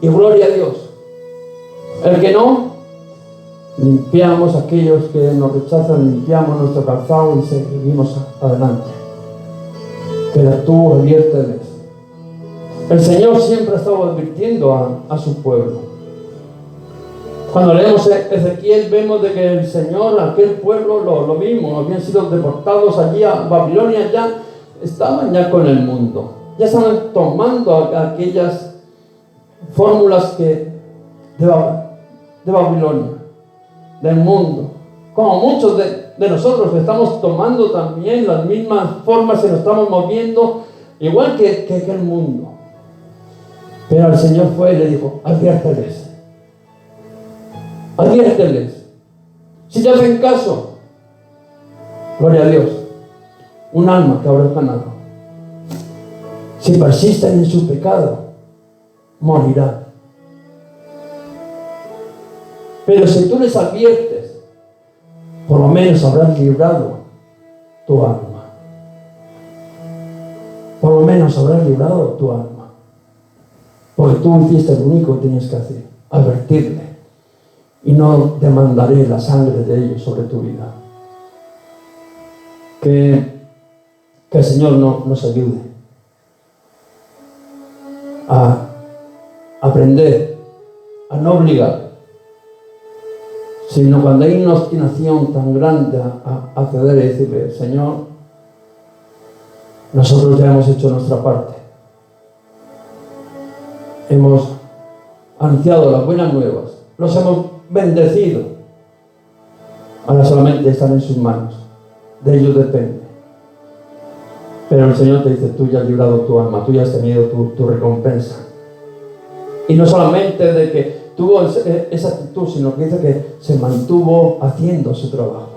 Y gloria a Dios. El que no, limpiamos a aquellos que nos rechazan, limpiamos nuestro calzado y seguimos adelante. Pero tú adviérteles. El Señor siempre ha estado advirtiendo a su pueblo. Cuando leemos Ezequiel vemos de que el Señor, aquel pueblo, lo mismo, habían sido deportados allí a Babilonia, ya estaban ya con el mundo. Ya estaban tomando aquellas fórmulas de Babilonia, del mundo. Como muchos de nosotros que estamos tomando también las mismas formas y nos estamos moviendo, igual que el mundo. Pero el Señor fue y le dijo, adviérteles. Adviérteles. Si te hacen caso, gloria a Dios, un alma que habrás ganado. Si persisten en su pecado, morirá. Pero si tú les adviertes, por lo menos habrás librado tu alma. Por lo menos habrás librado tu alma. Porque tú hiciste lo único que tienes que hacer, advertirle. Y no demandaré la sangre de ellos sobre tu vida. Que el Señor nos ayude a aprender, a no obligar, sino cuando hay una obstinación tan grande a ceder y decirle, Señor, nosotros ya hemos hecho nuestra parte. Hemos anunciado las buenas nuevas, los hemos bendecido. Ahora solamente están en sus manos, de ellos depende. Pero el Señor te dice, tú ya has librado tu alma, tú ya has tenido tu recompensa. Y no solamente de que tuvo esa actitud, sino que dice que se mantuvo haciendo su trabajo.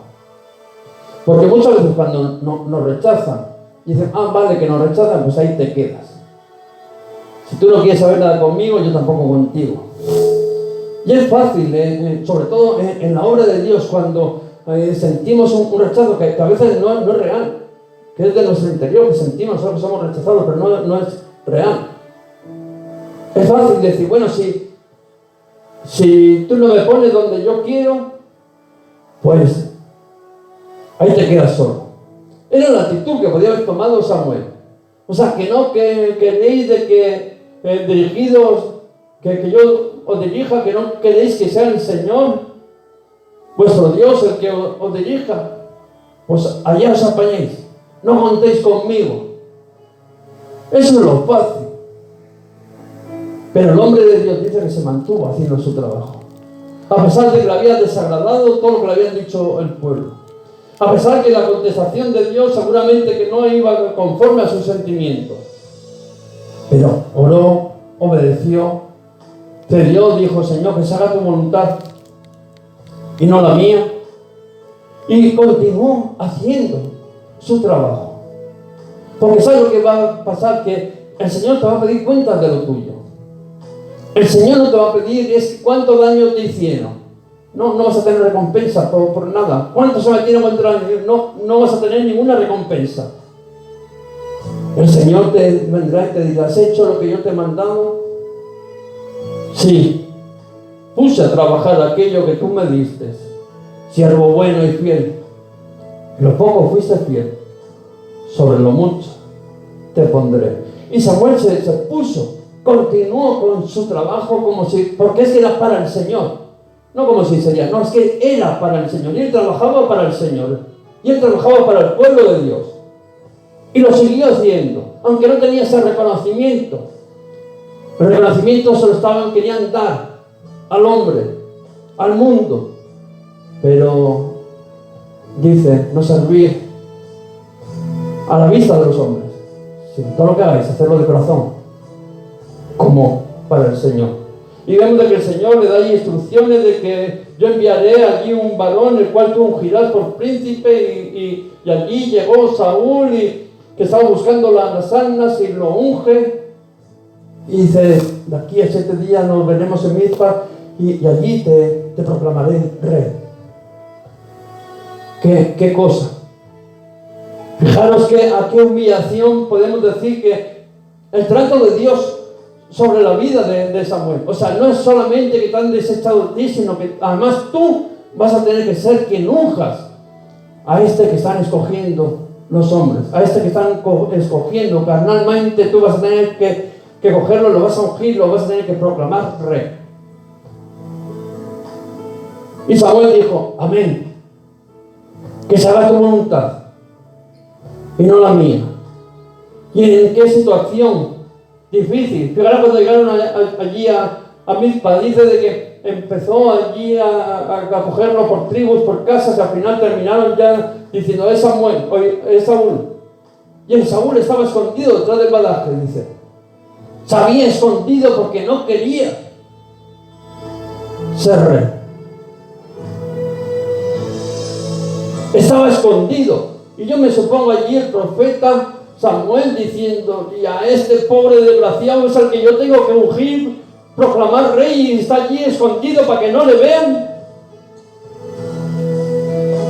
Porque muchas veces cuando nos rechazan, dicen, vale, que nos rechazan, pues ahí te quedas. Si tú no quieres saber nada conmigo, yo tampoco contigo. Y es fácil, sobre todo en la obra de Dios, cuando sentimos un rechazo que a veces no es real, que es de nuestro interior, que sentimos nosotros somos rechazados, pero no es real. Es fácil decir, bueno, si tú no me pones donde yo quiero, pues ahí te quedas solo. Era la actitud que podía haber tomado Samuel. O sea, que no queréis de que dirigidos, que yo os dirija, que no queréis que sea el Señor, vuestro Dios, el que os dirija. Pues allá os apañéis. No contéis conmigo. Eso es lo fácil. Pero el hombre de Dios dice que se mantuvo haciendo su trabajo. A pesar de que le había desagradado todo lo que le habían dicho el pueblo. A pesar que la contestación de Dios seguramente que no iba conforme a sus sentimientos. Pero oró, obedeció cedió, dijo: Señor, que se haga tu voluntad y no la mía. Y continuó haciendo su trabajo. Porque ¿sabes lo que va a pasar? Que el Señor te va a pedir cuentas de lo tuyo. El Señor no te va a pedir cuánto daño te hicieron. No vas a tener recompensa por nada. ¿Cuántos se metieron contra el Señor? No vas a tener ninguna recompensa. El Señor te vendrá y te dirá: ¿has hecho lo que yo te he mandado? Sí. Puse a trabajar aquello que tú me diste, siervo bueno y fiel. En lo poco fuiste fiel, sobre lo mucho te pondré. Y Samuel se puso, continuó con su trabajo porque es que era para el Señor. No como si sería, no, es que era para el Señor. Y él trabajaba para el Señor. Y él trabajaba para el pueblo de Dios. Y lo siguió haciendo, aunque no tenía ese reconocimiento. El reconocimiento se lo querían dar al hombre, al mundo. Pero dice: no servir a la vista de los hombres, sino todo lo que hagáis, hacerlo de corazón, como para el Señor. Y vemos de que el Señor le da instrucciones de que yo enviaré allí un varón, el cual tú ungirás por príncipe, y allí llegó Saúl, y que estaba buscando las armas, y lo unge. Y dice: de aquí a 7 días nos veremos en Mizpa, y allí te proclamaré rey. ¿Qué cosa? Fijaros a qué humillación podemos decir que el trato de Dios sobre la vida de Samuel. O sea, no es solamente que te han desechado de ti, sino que además tú vas a tener que ser quien unjas a este que están escogiendo los hombres, a este que están escogiendo carnalmente. Tú vas a tener que cogerlo, lo vas a ungir, lo vas a tener que proclamar rey. Y Samuel dijo: amén, que se haga tu voluntad y no la mía. ¿Y en qué situación difícil? Fíjate cuando llegaron allí a Mizpa, dice de que empezó allí a cogerlo por tribus, por casas, y al final terminaron ya diciendo: es Samuel, es Saúl. Y el Saúl estaba escondido detrás del badaje, dice. Se había escondido porque no quería ser rey. Estaba escondido. Y yo me supongo allí el profeta Samuel diciendo: y a este pobre desgraciado es al que yo tengo que ungir, proclamar rey, y está allí escondido para que no le vean.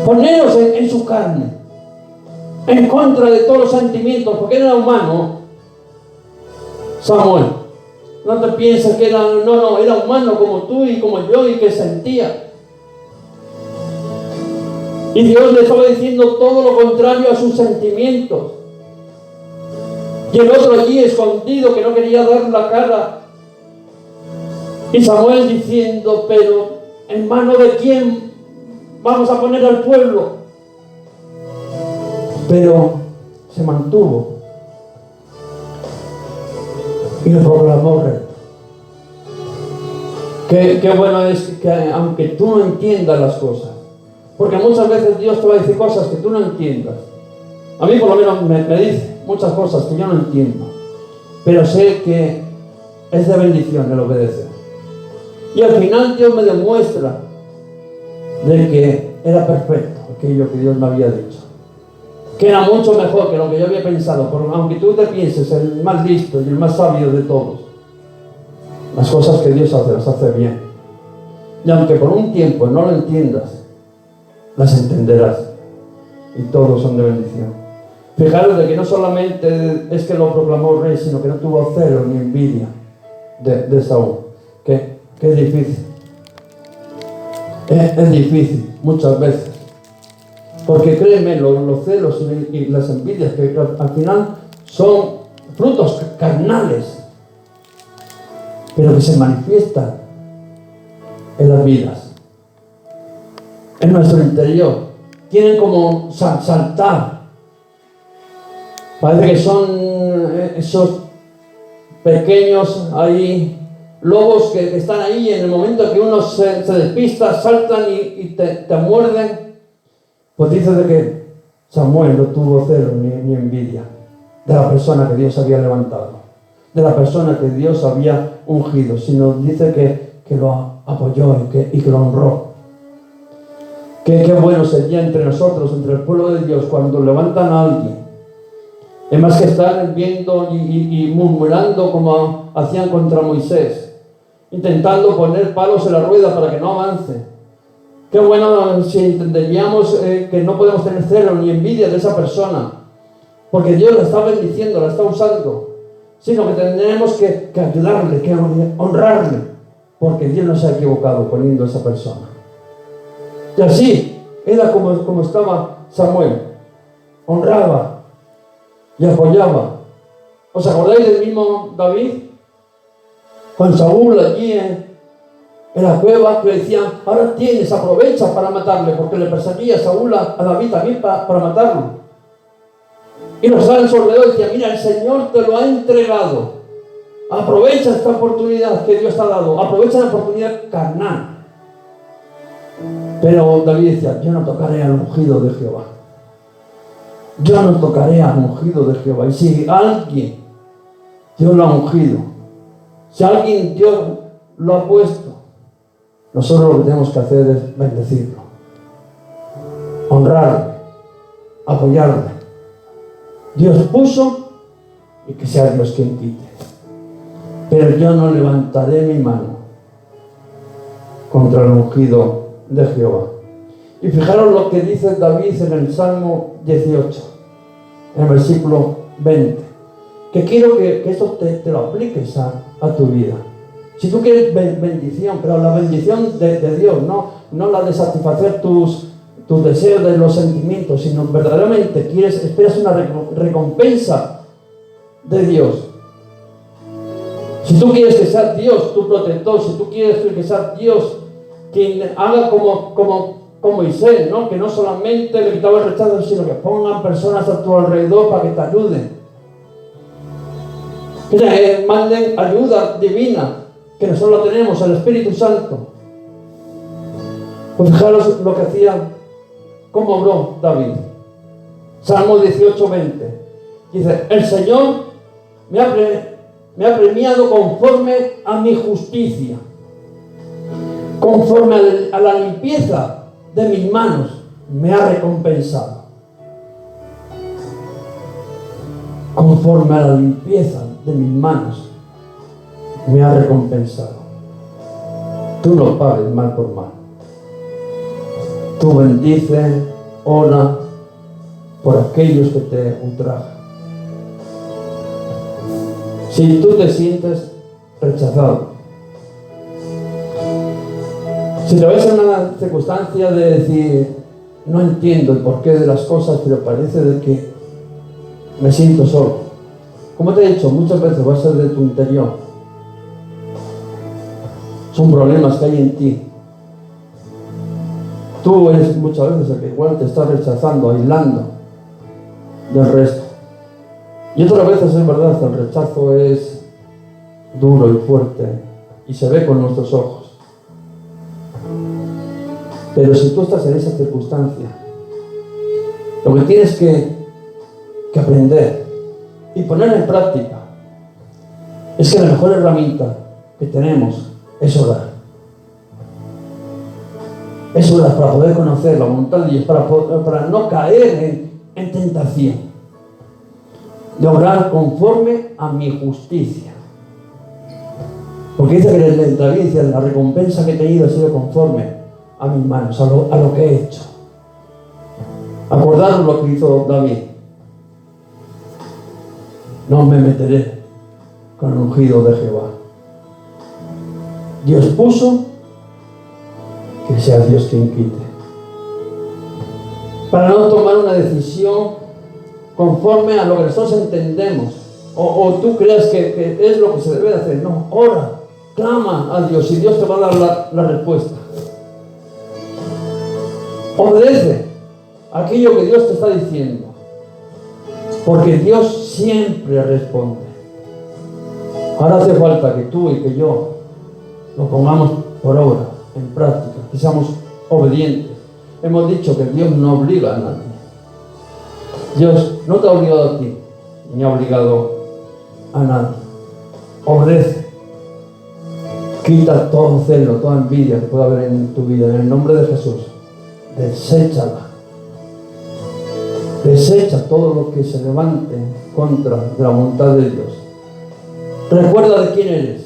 Poneros en su carne, en contra de todos los sentimientos, porque era humano. Samuel, no te pienses que era humano como tú y como yo, y que sentía. Y Dios le estaba diciendo todo lo contrario a sus sentimientos. Y el otro allí escondido, que no quería dar la cara. Y Samuel diciendo: pero ¿en mano de quién vamos a poner al pueblo? Pero se mantuvo y lo proclamó rey. Qué bueno es que aunque tú no entiendas las cosas, porque muchas veces Dios te va a decir cosas que tú no entiendas. A mí por lo menos me dice muchas cosas que yo no entiendo, pero sé que es de bendición el obedecer. Y al final Dios me demuestra de que era perfecto aquello que Dios me había dicho, que era mucho mejor que lo que yo había pensado. Aunque tú te pienses el más listo y el más sabio de todos, las cosas que Dios hace, las hace bien. Y aunque por un tiempo no lo entiendas, las entenderás, y todos son de bendición. Fijaros de que no solamente es que lo proclamó rey, sino que no tuvo celo ni envidia de Saúl. Que es difícil. Es difícil muchas veces. Porque créeme, los celos y las envidias, que al final son frutos carnales, pero que se manifiestan en las vidas, en nuestro interior. Tienen como saltar. Parece que son esos pequeños ahí lobos que están ahí, y en el momento que uno se despista, saltan y te muerden. Pues dice de que Samuel no tuvo celo ni envidia de la persona que Dios había levantado, de la persona que Dios había ungido, sino dice que lo apoyó y que lo honró. Qué bueno sería entre nosotros, entre el pueblo de Dios, cuando levantan a alguien, en más que estar viendo y murmurando como hacían contra Moisés, intentando poner palos en la rueda para que no avance. Qué bueno si entenderíamos que no podemos tener celo ni envidia de esa persona, porque Dios la está bendiciendo, la está usando, sino que tendremos que ayudarle, que honrarle, porque Dios no se ha equivocado poniendo a esa persona. Y así era como estaba Samuel, honraba y apoyaba. ¿Os acordáis del mismo David? Con Saúl allí en la cueva, que le decían, ahora tienes, aprovecha para matarle, porque le perseguía Saúl a David también para matarlo. Y los estaban alrededor y decían, mira, el Señor te lo ha entregado. Aprovecha esta oportunidad que Dios te ha dado, aprovecha la oportunidad carnal. Pero David decía, yo no tocaré al ungido de Jehová. Yo no tocaré al ungido de Jehová. Y si alguien Dios lo ha ungido, si alguien Dios lo ha puesto, nosotros lo que tenemos que hacer es bendecirlo, honrarle, apoyarle. Dios puso y que sea Dios quien quite. Pero yo no levantaré mi mano contra el ungido de Jehová. Y fijaros lo que dice David en el Salmo 18, en el versículo 20, que quiero que esto te lo apliques a tu vida. Si tú quieres bendición, pero la bendición de Dios, no la de satisfacer tus deseos de los sentimientos, sino verdaderamente esperas una recompensa de Dios. Si tú quieres que sea Dios tu protector, si tú quieres que sea Dios quien haga como Moisés, ¿no? Que no solamente le quitaba el rechazo, sino que pongan personas a tu alrededor para que te ayuden, que te manden ayuda divina, que nosotros la tenemos, el Espíritu Santo. Pues fijaros lo que hacía, cómo obró David. Salmo 18:20 dice, el Señor me ha premiado conforme a mi justicia, conforme a la limpieza de mis manos me ha recompensado. Conforme a la limpieza de mis manos me ha recompensado. Tú no pagues mal por mal. Tú bendice, ora por aquellos que te ultrajan. Si tú te sientes rechazado, si te ves en una circunstancia de decir, no entiendo el porqué de las cosas, pero parece de que me siento solo. Como te he dicho, muchas veces va a ser de tu interior. Son problemas que hay en ti. Tú eres muchas veces el que igual te está rechazando, aislando del resto. Y otras veces es verdad, el rechazo es duro y fuerte y se ve con nuestros ojos. Pero si tú estás en esa circunstancia, lo que tienes que aprender y poner en práctica es que la mejor herramienta que tenemos es orar. Es orar para poder conocer la voluntad de Dios, para no caer en tentación. De orar conforme a mi justicia. Porque dice que David dice, la recompensa que he tenido ha sido conforme a mis manos, a lo que he hecho. Acordaros lo que hizo David. No me meteré con el ungido de Jehová. Dios puso, que sea Dios quien quite. Para no tomar una decisión conforme a lo que nosotros entendemos o tú creas que es lo que se debe hacer. No, ora, clama a Dios y Dios te va a dar la respuesta. Obedece aquello que Dios te está diciendo, porque Dios siempre responde. Ahora hace falta que tú y que yo lo pongamos por obra, en práctica, que seamos obedientes. Hemos dicho que Dios no obliga a nadie. Dios no te ha obligado a ti, ni ha obligado a nadie. Obedece. Quita todo celo, toda envidia que pueda haber en tu vida. En el nombre de Jesús, deséchala. Desecha todo lo que se levante contra de la voluntad de Dios. Recuerda de quién eres.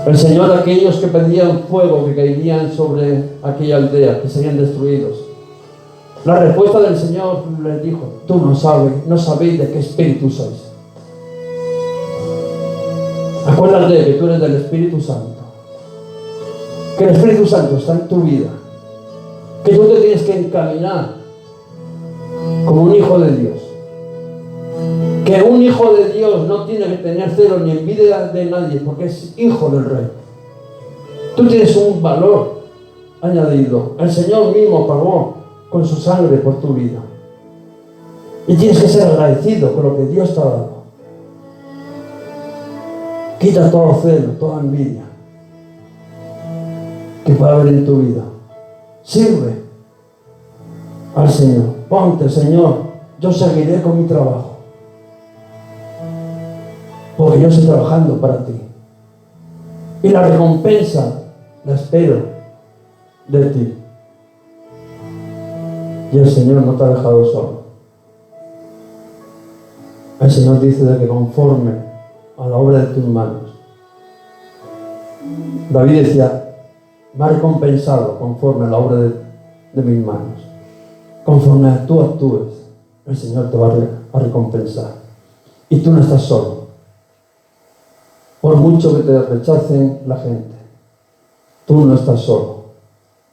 El Señor de aquellos que pedían fuego, que caerían sobre aquella aldea, que serían destruidos. La respuesta del Señor les dijo: tú no sabéis de qué espíritu sois. Acuérdate que tú eres del Espíritu Santo, que el Espíritu Santo está en tu vida, que tú te tienes que encaminar como un hijo de Dios, que un hijo de Dios no tiene que tener celo ni envidia de nadie porque es hijo del Rey. Tú tienes un valor añadido. El Señor mismo pagó con su sangre por tu vida y tienes que ser agradecido con lo que Dios te ha dado. Quita todo celo, toda envidia que pueda haber en tu vida. Sirve al Señor. Ponte: Señor, yo seguiré con mi trabajo, porque yo estoy trabajando para ti. Y la recompensa la espero de ti. Y el Señor no te ha dejado solo. El Señor dice de que conforme a la obra de tus manos. David decía: me ha recompensado conforme a la obra de mis manos. Conforme tú actúes, el Señor te va a recompensar. Y tú no estás solo. Por mucho que te rechacen la gente, tú no estás solo.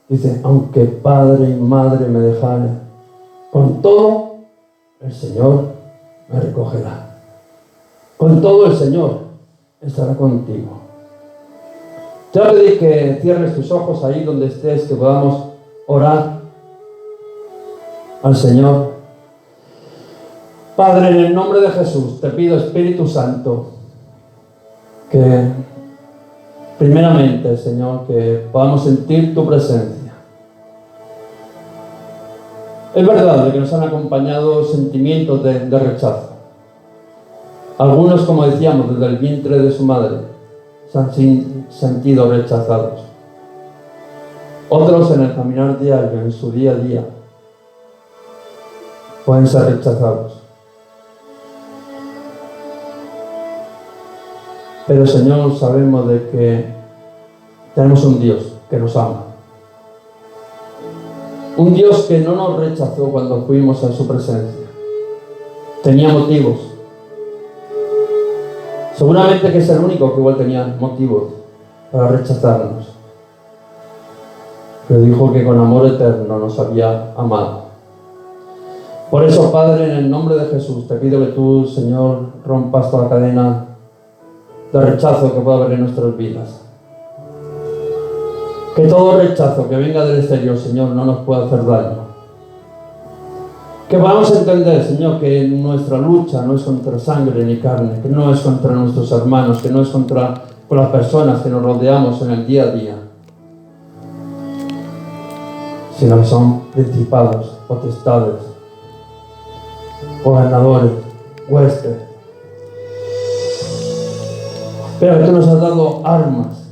Dice: aunque padre y madre me dejaren, con todo el Señor me recogerá. Con todo el Señor estará contigo. Te voy a pedir que cierres tus ojos ahí donde estés, que podamos orar al Señor. Padre, en el nombre de Jesús, te pido, Espíritu Santo, que primeramente, Señor, que podamos sentir tu presencia. Es verdad de que nos han acompañado sentimientos de rechazo. Algunos, como decíamos, desde el vientre de su madre se han sentido rechazados. Otros en el caminar diario, en su día a día, pueden ser rechazados. Pero, Señor, sabemos de que tenemos un Dios que nos ama. Un Dios que no nos rechazó cuando fuimos a su presencia. Tenía motivos. Seguramente que es el único que igual tenía motivos para rechazarnos. Pero dijo que con amor eterno nos había amado. Por eso, Padre, en el nombre de Jesús, te pido que tú, Señor, rompas toda cadena de rechazo que pueda haber en nuestras vidas. Que todo rechazo que venga del exterior, Señor, no nos pueda hacer daño. Que podamos entender, Señor, que nuestra lucha no es contra sangre ni carne, que no es contra nuestros hermanos, que no es contra las personas que nos rodeamos en el día a día, sino que son principados, potestades, gobernadores, huestes. Pero que tú nos has dado armas,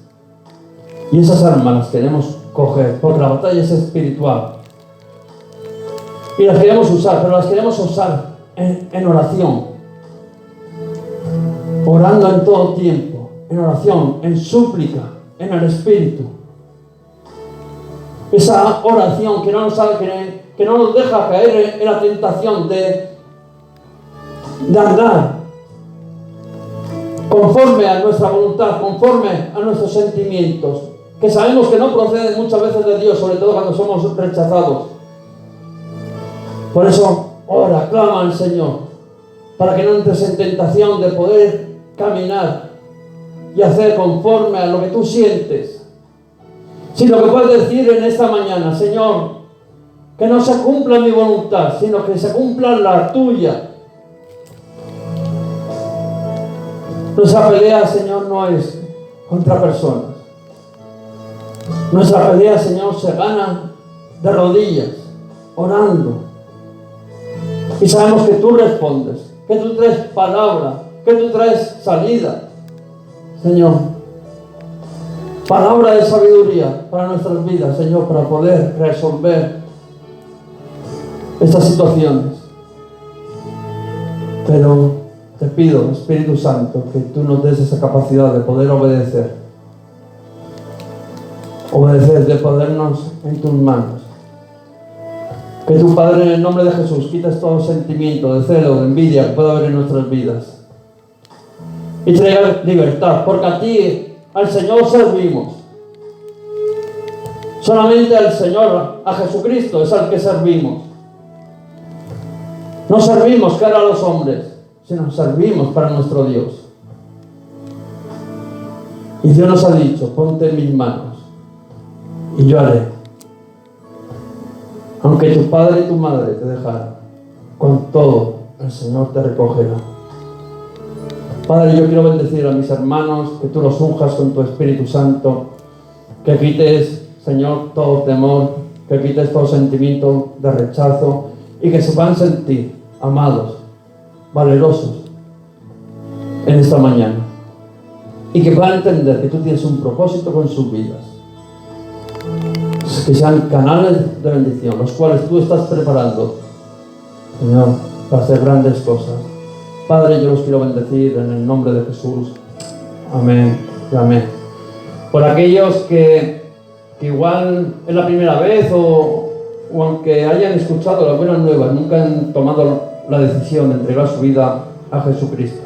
y esas armas las queremos coger, porque la batalla es espiritual. Y las queremos usar, pero las queremos usar en oración. Orando en todo tiempo, en oración, en súplica, en el Espíritu. Esa oración que no nos deja caer en la tentación de andar conforme a nuestra voluntad, conforme a nuestros sentimientos, que sabemos que no proceden muchas veces de Dios, sobre todo cuando somos rechazados. Por eso, ora, clama al Señor, para que no entres en tentación de poder caminar y hacer conforme a lo que tú sientes, sino que puedes decir en esta mañana: Señor, que no se cumpla mi voluntad, sino que se cumpla la tuya. Nuestra pelea, Señor, no es contra personas. Nuestra pelea, Señor, se gana de rodillas, orando. Y sabemos que tú respondes, que tú traes palabra, que tú traes salida, Señor. Palabra de sabiduría para nuestras vidas, Señor, para poder resolver estas situaciones. Pero te pido, Espíritu Santo, que tú nos des esa capacidad de poder obedecer, de ponernos en tus manos. Que tu Padre, en el nombre de Jesús, quites todo sentimiento de celo, de envidia que pueda haber en nuestras vidas y traiga libertad, porque a ti, al Señor, servimos. Solamente al Señor, a Jesucristo, es al que servimos. No servimos cara a los hombres, sino servimos para nuestro Dios. Y Dios nos ha dicho: ponte en mis manos y yo haré. Aunque tu padre y tu madre te dejaran, con todo el Señor te recogerá. Padre, yo quiero bendecir a mis hermanos, que tú los unjas con tu Espíritu Santo, que quites, Señor, todo temor, que quites todo sentimiento de rechazo y que se puedan sentir amados, valerosos en esta mañana, y que puedan entender que tú tienes un propósito con sus vidas, que sean canales de bendición, los cuales tú estás preparando, Señor, para hacer grandes cosas. Padre, yo los quiero bendecir en el nombre de Jesús. Amén y amén. Por aquellos que igual es la primera vez o aunque hayan escuchado las buenas nuevas, nunca han tomado la decisión de entregar su vida a Jesucristo.